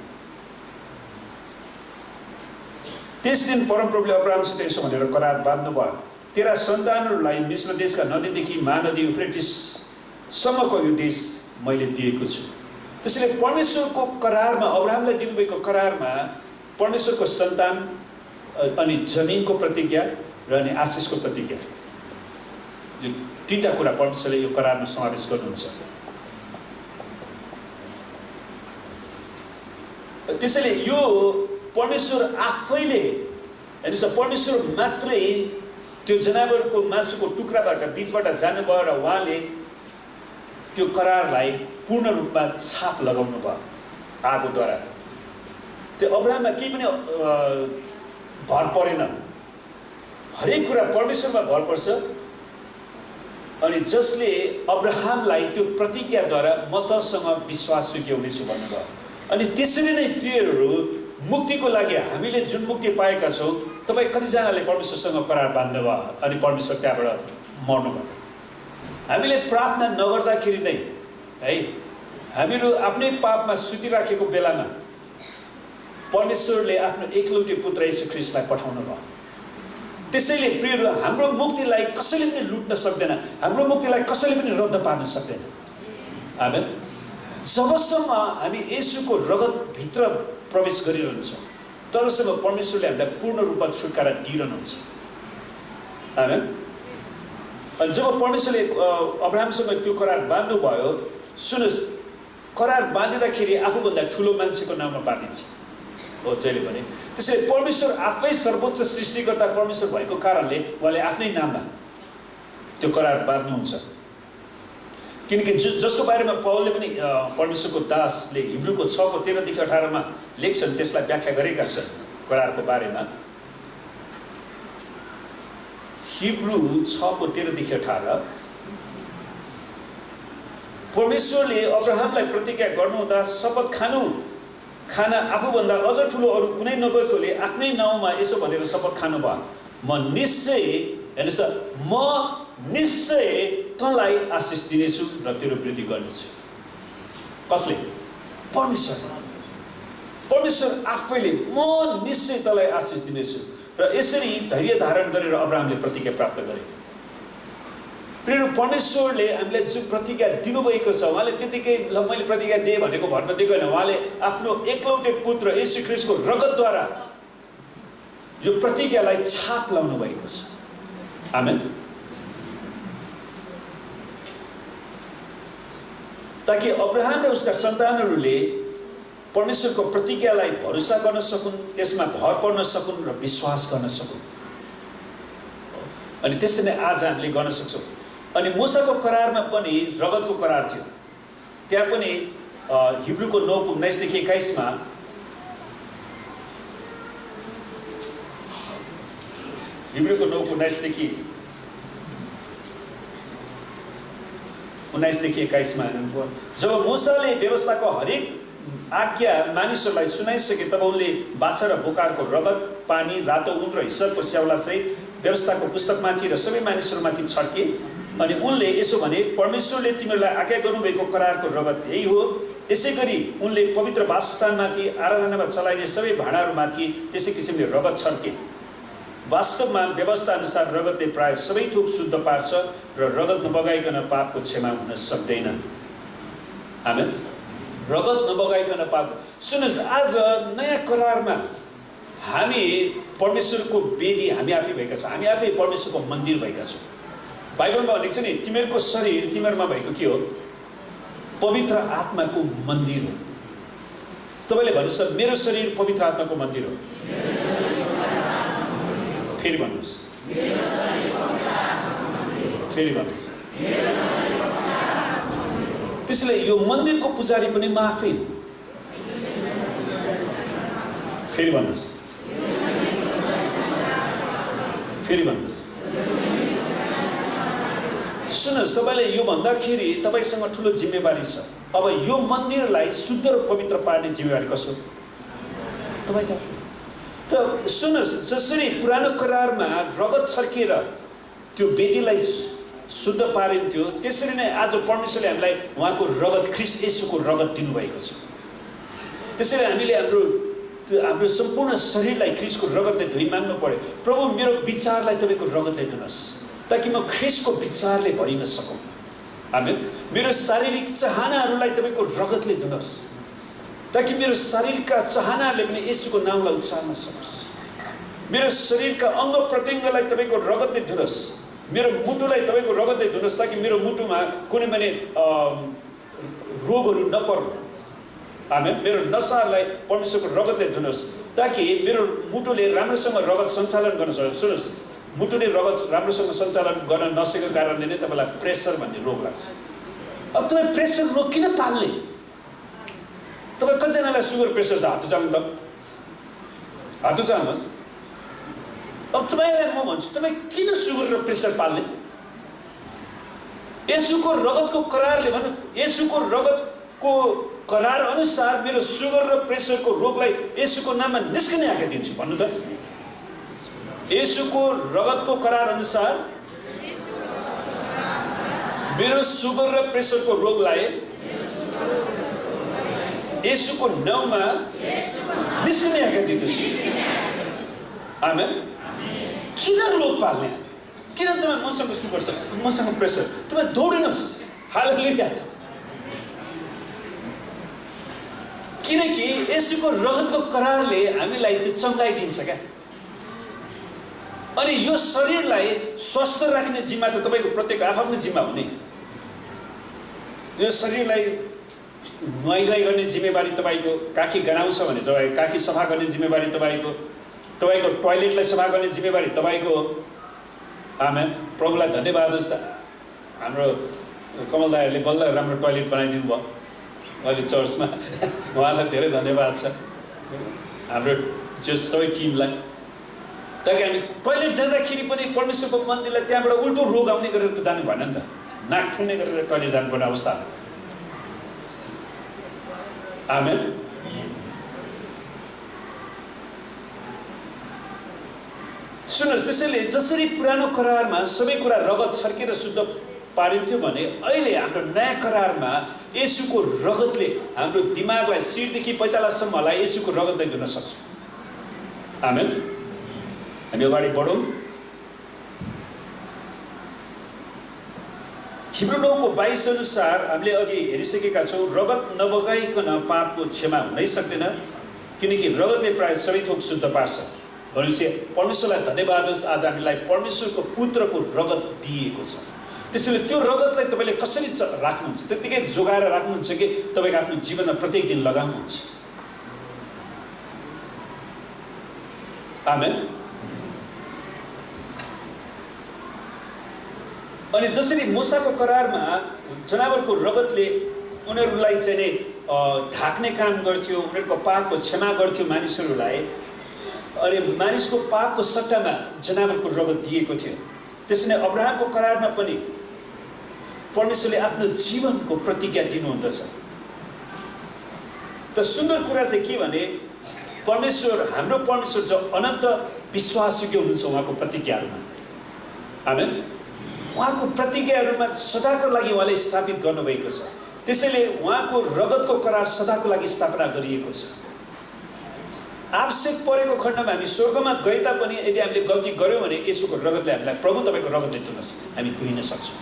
त्यस दिन परमप्रभुले अब्राहमसित यसो भनेर करार बाँध्नुभयो, तेरा सन्तानहरूलाई मिस्र देशका नदीदेखि महानदी युफ्रेटिससम्मको यो देश मैले दिएको छु। त्यसैले परमेश्वरको करारमा, अब्राहमलाई दिनुभएको करारमा परमेश्वरको सन्तान अनि जमिनको प्रतिज्ञा र अनि आशिषको प्रतिज्ञा, यो 3टा कुरा परमेश्वरले यो करारमा समावेश गर्नुहुन्छ। त्यसैले यो परमेश्वर आफैले, हेर्नुहोस्, परमेश्वर मात्रै त्यो जनावरको मासुको टुक्राबाट बीचबाट जानुभयो र उहाँले त्यो करारलाई पूर्ण रूपमा छाप लगाउनु भयो आगोद्वारा। त्यो अब्राहममा केही पनि भर परेन, हरेक कुरा परमेश्वरमा भर पर्छ। अनि जसले अब्राहमलाई त्यो प्रतिज्ञाद्वारा म तसँग विश्वासयोग्य हुनेछु भन्नुभयो। अनि त्यसरी नै प्रियहरू, मुक्तिको लागि हामीले जुन मुक्ति पाएका छौँ, तपाईँ कतिजनाले परमेश्वरसँग करार बाँध्नुभयो अनि परमेश्वर त्यहाँबाट मर्नुभयो। हामीले प्रार्थना नगर्दाखेरि नै है, हामीहरू आफ्नै पापमा सुतिराखेको बेलामा परमेश्वरले आफ्नो एकलौटे पुत्र येशू ख्रीष्टलाई पठाउनु भयो। त्यसैले प्रियहरू, हाम्रो मुक्तिलाई कसैले पनि लुट्न सक्दैन, हाम्रो मुक्तिलाई कसैले पनि रद्द पार्न सक्दैन। आमेन। जबसम्म हामी येशूको रगतभित्र प्रवेश गरिरहन्छौँ तबसम्म परमेश्वरले हामीलाई पूर्ण रूपमा छुटकारा दिइरहनुहुन्छ। आमेन। अनि जब परमेश्वरले अब्राहमसँग त्यो करार बाँध्नुभयो, सुन्नुहोस्, करार बाँधिँदाखेरि आफूभन्दा ठुलो मान्छेको नाममा बाँधिन्छ हो जहिले पनि। त्यसैले परमेश्वर आफै सर्वोच्च सृष्टिकर्ता परमेश्वर भएको कारणले उहाँले आफ्नै नाममा त्यो करार बाँध्नुहुन्छ। किनकि जसको बारेमा पौलले पनि परमेश्वरको दासले हिब्रूको 6:13देखि 18मा लेख्छन्, त्यसलाई व्याख्या गरेका छन् करारको बारेमा। हिब्रू 6:13देखि 18, परमेश्वरले अब्राहमलाई प्रतिज्ञा गर्नुहुँदा शपथ खाना आफूभन्दा अझ ठुलो अरू कुनै नभएकोले आफ्नै नाउँमा यसो भनेर शपथ खानुभयो, म निश्चय, हेर्नुहोस्, म निश्चय तँलाई आशिष दिनेछु र तेरो वृद्धि गर्नेछु। कसले? परमेश्वर आफैले म निश्चय तँलाई आशिष दिनेछु। र यसरी धैर्य धारण गरेर अब्राहमले प्रतिज्ञा प्राप्त गरे। प्रिय परमेश्वरले हामीलाई जो प्रतिज्ञा दिनुभएको छ, उहाँले त्यतिकै ल मैले प्रतिज्ञा दिएँ भनेको भन्न दिएको होइन, उहाँले आफ्नो एकलौटे पुत्र येशू ख्रीष्टको रगतद्वारा यो प्रतिज्ञालाई छाप लाउनु भएको छ। आमेन। ताकि अब्राहम र उसका सन्तानहरूले परमेश्वरको प्रतिज्ञालाई भरोसा गर्न सकुन्, त्यसमा भर पर्न सकुन् र विश्वास गर्न सकुन्। अनि त्यसरी नै आज हामीले गर्न सक्छौँ। अनि मूसाको करारमा पनि रगतको करार थियो। त्यहाँ पनि हिब्रूको 9:19देखि 21मा हिब्रूको 9:19देखि 21मा जब मूसाले व्यवस्थाको हरेक आज्ञा मानिसहरूलाई सुनाइसके तब उनले बाछा र बोकारको रगत, पानी, रातो ऊन र हिस्सको स्याउलासहित व्यवस्थाको पुस्तकमाथि र सबै मानिसहरूमाथि छर्के। अनि उनले यसो भने, परमेश्वरले तिमीहरूलाई आज्ञा गर्नुभएको करारको रगत यही हो। त्यसै गरी उनले पवित्र वासस्थानमाथि, आराधनामा चलाइने सबै भाँडाहरूमाथि त्यसै किसिमले रगत छर्के। वास्तवमा व्यवस्था अनुसार रगतले प्राय सबै थोक शुद्ध पार्छ र रगत नबगाइकन पापको क्षमा हुन सक्दैन। आमेन। रगत नबगाइकन पाप। सुन्नुहोस्, आज नयाँ करारमा हामी परमेश्वरको वेदी हामी आफै भएका छौँ, हामी आफै परमेश्वरको मन्दिर भएका छौँ। बाइबलमा भनेको छ नि, तिमीहरूको शरीर तिमीहरूमा भएको के हो? पवित्र आत्माको मन्दिर हो। तपाईँले भन्नुहोस् त, मेरो शरीर पवित्र आत्माको मन्दिर हो। फेरि भन्नुहोस्, फेरि भन्नुहोस्। त्यसैले यो मन्दिरको पुजारी पनि म आफै हो। फेरि भन्नुहोस्, फेरि भन्नुहोस्। सुन्नुहोस्, तपाईँले यो भन्दाखेरि तपाईँसँग ठुलो जिम्मेवारी छ। अब यो मन्दिरलाई शुद्ध र पवित्र पार्ने जिम्मेवारी कसो? तपाईँको। त सुन्नुहोस्, जसरी पुरानो करारमा रगत छर्किएर त्यो वेदीलाई शुद्ध पारिन्थ्यो, त्यसरी नै आज परमेश्वरले हामीलाई उहाँको रगत, ख्रीष्ट येशूको रगत दिनुभएको छ। त्यसैले हामीले हाम्रो सम्पूर्ण शरीरलाई ख्रीष्टको रगतले धोइ माग्नु पर्यो। प्रभु, मेरो विचारलाई तपाईँको रगतले धुनुहोस्, ताकि म ख्रीष्टको विचारले भरिन सकौँ। आमेन। मेरो शारीरिक चाहनाहरूलाई तपाईँको रगतले धुनुहोस्, ताकि मेरो शारीरिकका चाहनाहरूले पनि येशूको नामलाई उच्चार्न सकोस्। मेरो शरीरका अङ्ग प्रत्यङ्गलाई तपाईँको रगतले धुनुहोस्, मेरो मुटुलाई तपाईँको रगतले धुनुहोस्, ताकि मेरो मुटुमा कुनै पनि रोगहरू नपर्नु। आमेन। मेरो नसाहरूलाई परमेश्वरको रगतले धुनुहोस्, ताकि मेरो मुटुले राम्रोसँग रगत सञ्चालन गर्न सकोस्। सुन्नुहोस्, मुटुले रगत राम्रोसँग सञ्चालन गर्न नसकेको कारणले नै तपाईँलाई प्रेसर भन्ने रोग लाग्छ। अब तपाईँ प्रेसर रोग किन पाल्ने? तपाईँ कतिजनालाई सुगर प्रेसर छ? हात उचाल्नु त, हात उचाल्नुहोस्। अब तपाईँलाई म भन्छु, तपाईँ किन सुगर र प्रेसर पाल्ने? येशूको रगतको करारले भनौँ, येशूको रगतको करार अनुसार मेरो सुगर र प्रेसरको रोगलाई येशूको नाममा निस्किने आज्ञा दिन्छु। भन्नु त, येशूको रगतको करार अनुसार मेरो सुगर र प्रेसरको रोगलाई येशूको नाममा निस्किने आज्ञा दिन्छु। आमेन। किन रोग पाल्ने? किन तपाईँ मसँग सुगर छ, मसँग प्रेसर? तपाईँ दौडिनुहोस्। हालेलुया। किनकि येशूको रगतको करारले हामीलाई त्यो चङ्गाइदिन्छ क्या। अनि यो शरीरलाई स्वस्थ राख्ने जिम्मा त तपाईँको प्रत्येक आफ्नो जिम्मा हुने। यो शरीरलाई नुहाइधुवाइ गर्ने जिम्मेवारी तपाईँको, काखी गनाउँछ भने तपाईँ काखी सफा गर्ने जिम्मेवारी तपाईँको, तपाईँको टोयलेटलाई सफा गर्ने जिम्मेवारी तपाईँको। आमेन। प्रभुलाई धन्यवाद होस्। हाम्रो कमल दाईहरूले बल्ल राम्रो टोयलेट बनाइदिनु भयो अहिले चर्चमा, उहाँलाई धेरै धन्यवाद छ, हाम्रो जो सबै टिमलाई। ताकि हामी टोयलेट जाँदाखेरि पनि परमेश्वरको मन्दिरलाई त्यहाँबाट उल्टो रोग आउने गरेर त जानु भएन नि त, नाक थुन्ने गरेर टोयलेट जानुपर्ने अवस्था। आमेन। सुन्नुहोस्, त्यसैले जसरी पुरानो करारमा सबै कुरा रगत छर्केर शुद्ध पारिन्थ्यो भने अहिले हाम्रो नयाँ करारमा येशूको रगतले हाम्रो दिमागलाई शिरदेखि पैतालासम्मलाई येशूको रगतले धुन सक्छ। आमेन। हामी अगाडि बढौँ। हिब्रू 9:22 अनुसार हामीले अघि हेरिसकेका छौँ, रगत नबगाइकन पापको क्षमा हुनै सक्दैन, किनकि रगतले प्राय सबै थोक शुद्ध पार्छ। भनेपछि परमेश्वरलाई धन्यवाद होस्, आज हामीलाई परमेश्वरको पुत्रको रगत दिएको छ। त्यसैले त्यो रगतलाई तपाईँले कसरी राख्नुहुन्छ? त्यत्तिकै जोगाएर राख्नुहुन्छ कि तपाईँको आफ्नो जीवनमा प्रत्येक दिन लगाउनुहुन्छ? आमेन। अनि जसरी मूसाको करारमा जनावरको रगतले उनीहरूलाई चाहिँ नै ढाक्ने काम गर्थ्यो, उनीहरूको पापको क्षमा गर्थ्यो मानिसहरूलाई, अनि मानिसको पापको सट्टामा जनावरको रगत दिएको थियो, त्यसरी नै अब्राहमको करारमा पनि परमेश्वरले आफ्नो जीवनको प्रतिज्ञा दिनुहुँदछ। त सुन्दर कुरा चाहिँ के भने, परमेश्वर, हाम्रो परमेश्वर जो अनन्त विश्वासयोग्य हुनुहुन्छ उहाँको प्रतिज्ञाहरूमा। आमेन। उहाँको प्रतिज्ञाहरूमा सदाको लागि उहाँले स्थापित गर्नुभएको छ। त्यसैले उहाँको रगतको करार सदाको लागि स्थापना गरिएको छ। आवश्यक परेको खण्डमा हामी स्वर्गमा गए तापनि यदि हामीले गल्ती गऱ्यौँ भने येशूको रगतले हामीलाई, प्रभु तपाईँको रगतले धुनुहोस्, हामी धुइन सक्छौँ।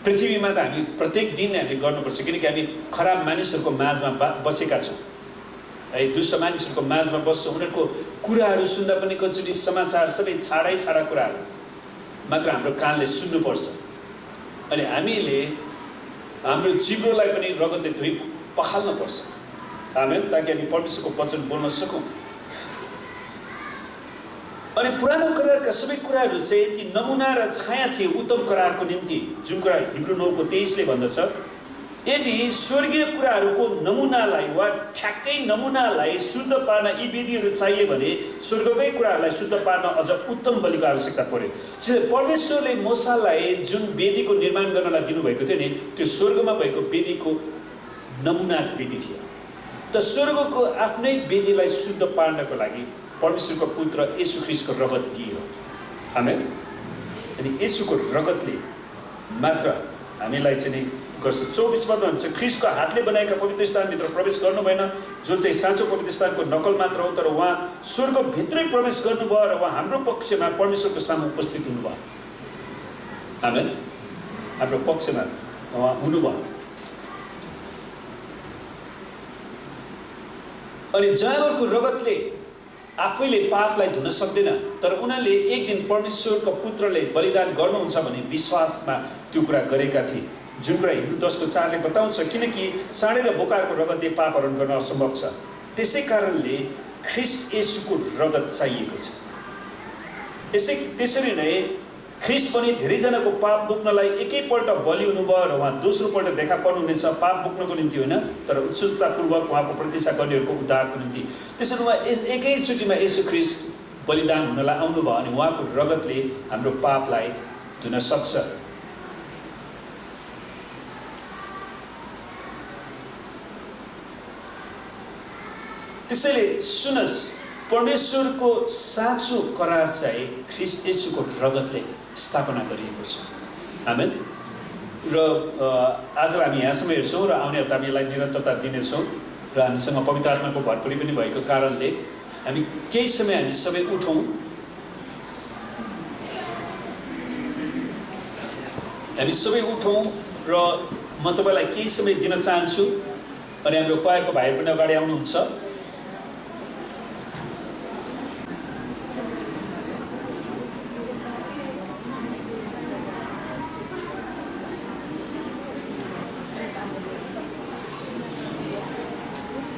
पृथ्वीमा त हामी प्रत्येक दिन हामीले गर्नुपर्छ, किनकि हामी खराब मानिसहरूको माझमा बसेका छौँ है। दुष्ट मानिसहरूको माझमा बस्छौँ, उनीहरूको कुराहरू सुन्दा पनि कचोटि समाचार सबै छाडा कुराहरू मात्र हाम्रो कानले सुन्नुपर्छ। अनि हामीले हाम्रो जिब्रोलाई पनि रगतले धोइ पखाल्नुपर्छ। आमेन। ताकि हामी परमेश्वरको वचन बोल्न सकौँ। अनि पुरानो करारका सबै कुराहरू चाहिँ ती नमुना र छाया थिए उत्तम करारको निम्ति, जुन कुरा हिब्रू 9:23 भन्दछ, यदि स्वर्गीय कुराहरूको नमुनालाई वा ठ्याक्कै नमुनालाई शुद्ध पार्न यी विधिहरू चाहिए भने स्वर्गकै कुराहरूलाई शुद्ध पार्न अझ उत्तम बलिको आवश्यकता पर्यो। परमेश्वरले मूसालाई जुन वेदीको निर्माण गर्नलाई दिनुभएको थियो नि, त्यो स्वर्गमा भएको वेदीको नमुना वेदी थियो। त स्वर्गको आफ्नै वेदीलाई शुद्ध पार्नको लागि परमेश्वरको पुत्र येशू ख्रीष्टको रगत दियो। आमेन। अनि येशूको रगतले मात्र हामीलाई चाहिँ गर्छ। 24 पदमा भन्छ, ख्रीष्टको हातले बनाएका पवित्र स्थानभित्र प्रवेश गर्नु भएन, जो चाहिँ साँचो पवित्र स्थानको नकल मात्र हो, तर उहाँ स्वर्गभित्रै प्रवेश गर्नुभयो र उहाँ हाम्रो पक्षमा परमेश्वरको सामु उपस्थित हुनुभयो। आमेन। हाम्रो पक्षमा उहाँ हुनुभयो। अनि जनावरको रगतले आफैले पापलाई धुन सक्दैन, तर उनीहरूले एक दिन परमेश्वरको पुत्रले बलिदान गर्नुहुन्छ भने विश्वासमा त्यो कुरा गरेका थिए, जुन कुरा हिब्रू 10:4ले बताउँछ, किनकि साँडे र बोकाहरूको रगतले पाप हरण गर्न असम्भव छ। त्यसै कारणले ख्रीष्ट येशूको रगत चाहिएको छ। त्यसरी नै ख्रीष्ट पनि धेरैजनाको पाप बोक्नलाई एकैपल्ट बलि हुनुभयो र उहाँ दोस्रो पल्ट देखा पर्नुहुनेछ, पाप बोक्नको निम्ति होइन, तर उत्सुकतापूर्वक उहाँको प्रतीक्षा गर्नेहरूको उद्धारको निम्ति। त्यसरी उहाँ एकैचोटिमा येशू ख्रीष्ट बलिदान हुनलाई आउनुभयो अनि उहाँको रगतले हाम्रो पापलाई धुन सक्छ। त्यसैले सुनस्, परमेश्वरको साँचो करार चाहिँ ख्रीष्ट येशूको रगतले स्थापना गरिएको छ। आमेन। र आज हामी यहाँसम्म हेर्छौँ र आउने हप्ता हामी यसलाई निरन्तरता दिनेछौँ र हामीसँग पवित्र आत्माको भरपुरी पनि भएको कारणले हामी केही समय हामी सबै उठौँ। हामी सबै उठौँ र म तपाईँलाई केही समय दिन चाहन्छु। अनि हाम्रो क्वायरको भाइहरू पनि अगाडि आउनुहुन्छ।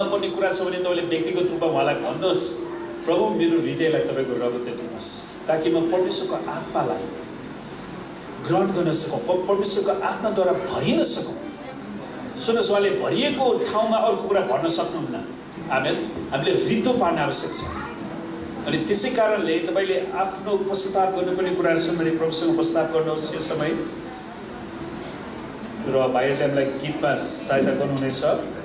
पर्ने कुरा छ भने तपाईँले व्यक्तिगत रूपमा उहाँलाई भन्नुहोस्, प्रभु मेरो हृदयलाई तपाईँको रगतले धुनुहोस्, ताकि म परमेश्वरको आत्मालाई ग्रहण गर्न सकौँ, परमेश्वरको आत्माद्वारा भरिन सकौँ। सुन्नुहोस्, उहाँले भरिएको ठाउँमा अर्को कुरा भर्न सक्नुहुन्न। आमेन। हामीले रित्तो पार्न आवश्यक छ। अनि त्यसै कारणले तपाईँले आफ्नो पश्चाताप गर्नुपर्ने कुराहरू छन् भने प्रभुसँग पश्चाताप गर्नुहोस् यस समय। र भाइहरूले हामीलाई गीतमा सहायता गर्नुहुनेछ।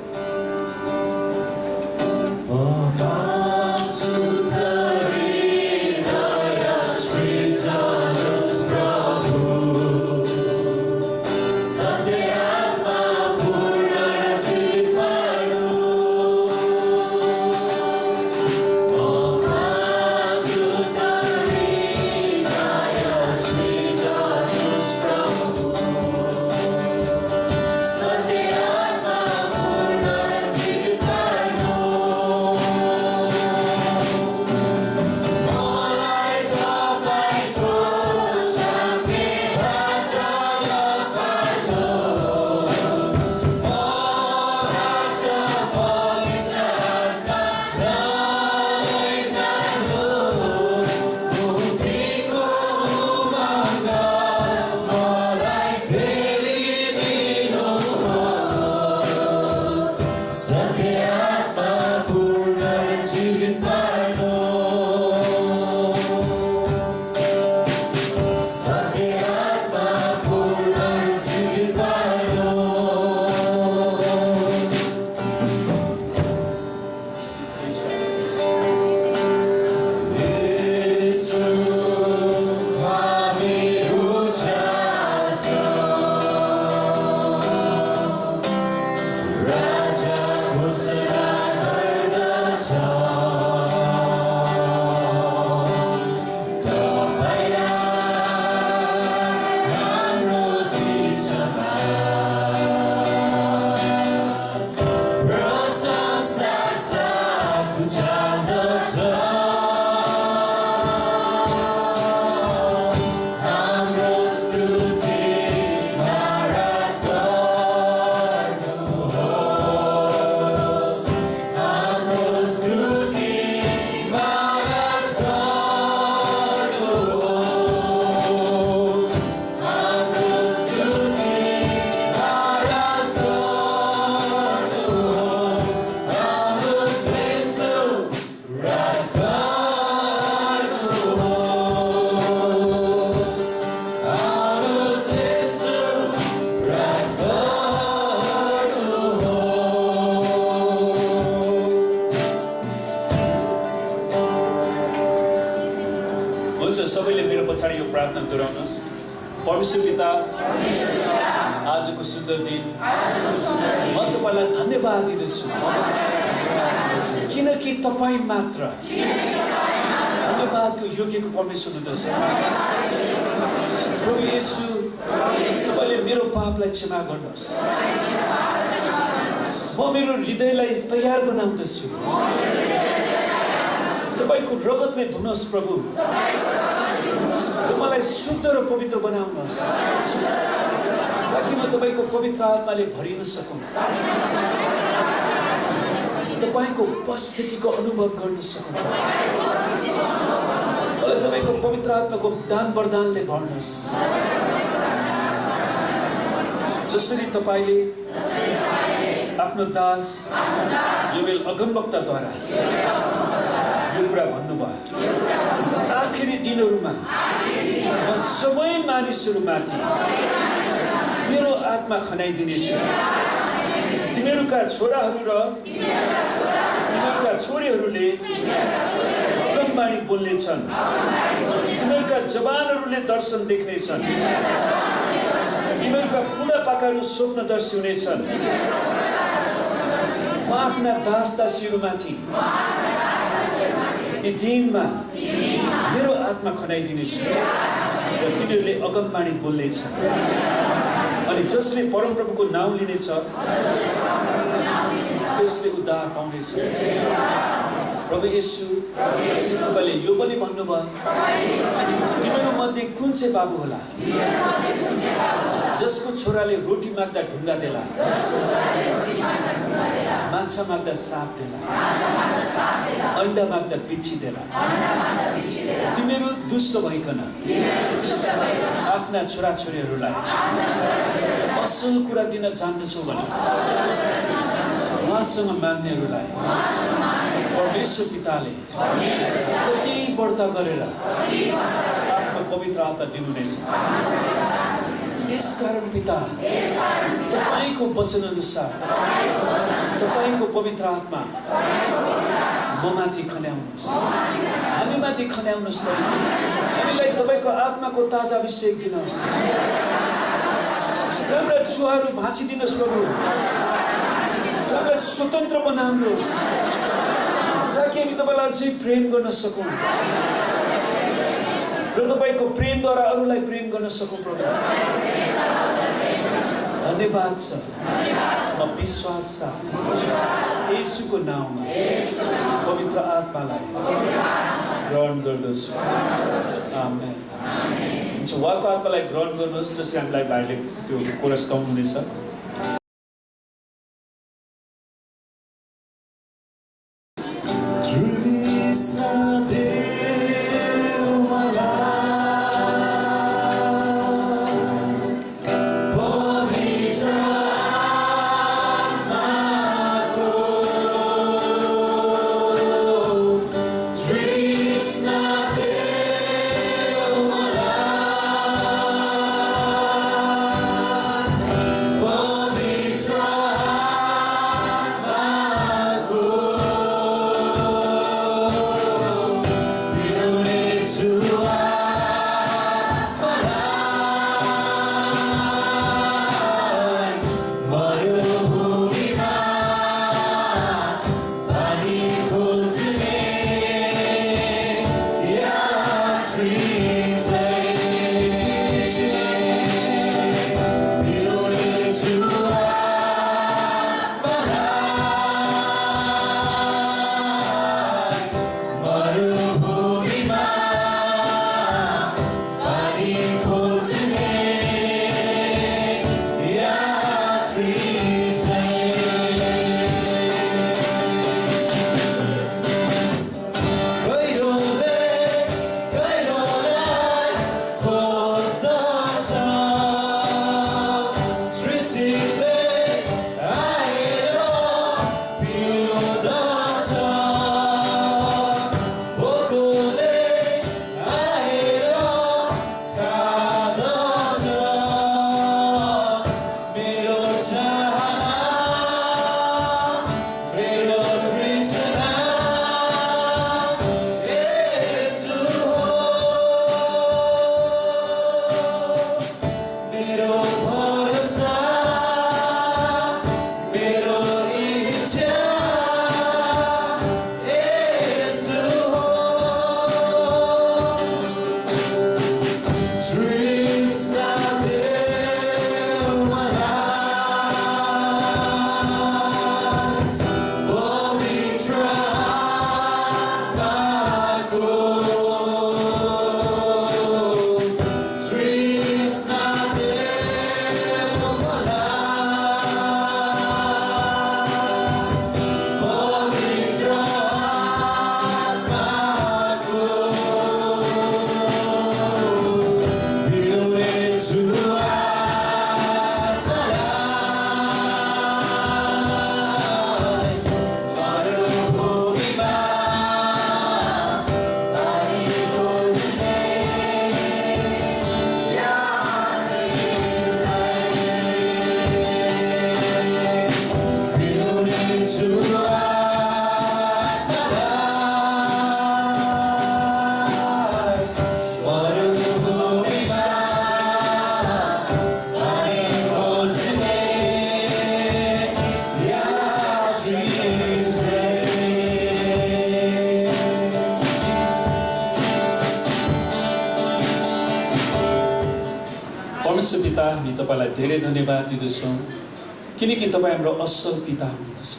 हुन्छ सबैले मेरो पछाडि यो प्रार्थना दोहोऱ्याउनुहोस्। परमेश्वर पिता, आजको सुन्दर दिन म तपाईँलाई धन्यवाद दिँदछु, किनकि तपाईँ मात्र धन्यवादको योग्यको परमेश्वर हुँदछ। प्रभु येशू, तपाईँले मेरो पापलाई क्षमा गर्नुहोस्। म मेरो हृदयलाई तयार बनाउँदछु, तपाईँको रगतले धुनुहोस् प्रभु, मलाई शुद्ध र पवित्र बनाउनुहोस्, ताकि म तपाईँको पवित्र आत्माले भरिन सकौँ, तपाईँको उपस्थितिको अनुभव गर्न सकौँ। तपाईँको पवित्र आत्माको दान वरदानले भर्नुहोस्। जसरी तपाईँले आफ्नो दास योवेल अगमवक्ताद्वारा यो कुरा भन्नुभयो, आखिरी दिनहरूमा म सबै मानिसहरूमाथि मेरो आत्मा खनाइदिनेछु। तिमीहरूका छोराहरू र तिमीहरूका छोरीहरूले अगमवाणी बोल्नेछन्, तिमीहरूका जवानहरूले दर्शन देख्नेछन्, तिमीहरूका बुढापाकाहरू स्वप्नदर्शी हुनेछन्। म आफ्ना दास दासीहरूमाथि ती दिनमा मेरो आत्मा खनाइदिनेछु र तिनीहरूले अगमवाणी बोल्नेछन्। अनि जसले परमप्रभुको नाउँ लिनेछ त्यसले उद्धार पाउनेछ। प्रभु येशू, तपाईँले यो पनि भन्नुभयो, तिमीहरू मध्ये कुन चाहिँ बाबु होला जसको छोराले रोटी माग्दा ढुङ्गा देला, माछा माग्दा साप देला, अन्डा माग्दा बिच्छी देला। तिमीहरू दुष्ट भइकन आफ्ना छोराछोरीहरूलाई असल कुरा दिन जान्दछौ भने उहाँसँग माग्नेहरूलाई परमेश्वर पिताले कति बढ्ता गरेर आफ्नो पवित्र आत्मा दिनुहुनेछ। यसकारण पिता, तपाईँको वचन अनुसार तपाईँको पवित्र आत्मा म माथि खन्याउनुहोस्, हामी माथि खन्याउनुहोस्। हामीलाई तपाईँको आत्माको ताजा अभिषेक दिनुहोस्। राम्रा चुहाहरू भाँचिदिनुहोस् प्रभु, हामीलाई स्वतन्त्र बनाउनुहोस्, ताकि हामी तपाईँलाई अझै प्रेम गर्न सकौँ र तपाईँको प्रेमद्वारा अरूलाई प्रेम गर्न सकौँ। प्रभु धन्यवाद छ, म विश्वास छ येशूको नाउँमा पवित्र आत्मालाई ग्रहण गर्दछु। आमेन। हुन्छ, उहाँको आत्मालाई ग्रहण गर्नुहोस्। जसरी हामीलाई भाइले त्यो कोरस गाउनुहुनेछ। पिता, हामी तपाईँलाई धेरै धन्यवाद दिँदछौँ किनकि तपाईँ हाम्रो असल पिता हुनुहुन्छ।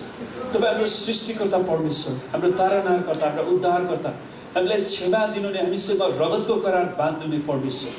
तपाईँ हाम्रो सृष्टिकर्ता परमेश्वर, हाम्रो तारनारकर्ता, हाम्रो उद्धारकर्ता, हामीलाई क्षमा दिनुहुने, हामीसँग रगतको करार बाँध्नुहुने परमेश्वर,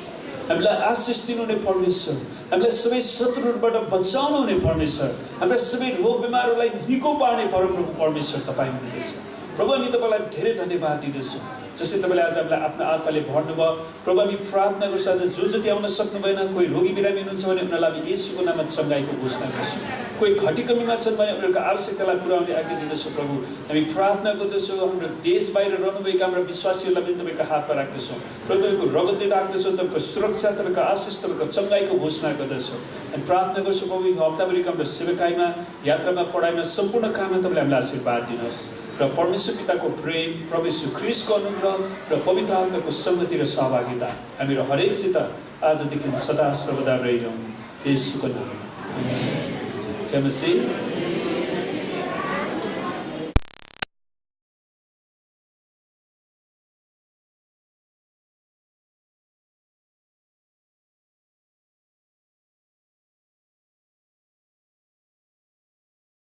हामीलाई आशिष दिनुहुने परमेश्वर, हामीलाई सबै शत्रुहरूबाट बचाउनु हुने परमेश्वर, हाम्रा सबै रोग बिमारहरूलाई निको पार्ने परमप्रभु परमेश्वर तपाईँ हुनुहुँदैछ। प्रभु हामी तपाईँलाई धेरै धन्यवाद दिँदछौँ जसरी तपाईँले आज हामीलाई आफ्नो आत्माले भर्नुभयो। प्रभु हामी प्रार्थना गर्छौँ आज जो जति आउन सक्नु भएन, कोही रोगी बिरामी हुनुहुन्छ भने उनीहरूलाई हामी येशूको नाममा चङ्गाइको घोषणा गर्छौँ। कोही घटी कमीमा छन् भने उनीहरूको आवश्यकतालाई पुर्याउने आज्ञा दिँदछौँ। प्रभु हामी प्रार्थना गर्दछौँ, हाम्रो देश बाहिर रहनुभएका हाम्रा विश्वासीहरूलाई पनि तपाईँको हातमा राख्दछौँ। प्रभु तपाईँको रगतले राख्दछौँ, तपाईँको सुरक्षा, तपाईँको आशिष, तपाईँको चङ्गाइको घोषणा गर्दछौँ। अनि प्रार्थना गर्छौँ प्रभु यो हप्ताभरिको हाम्रो सेवकाइमा, यात्रामा, पढाइमा, सम्पूर्ण काममा तपाईँले हामीलाई आशीर्वाद दिनुहोस् र परमेश्वर पिताको प्रेम, प्रभु यीशु ख्रीष्टको अनुग्रह र पवित्र आत्माको संगति र सहभागिता हामीहरू हरेकसित आजदेखि सदा सर्वदा रहिरहँ। येशूको नाममा। जय मसीह।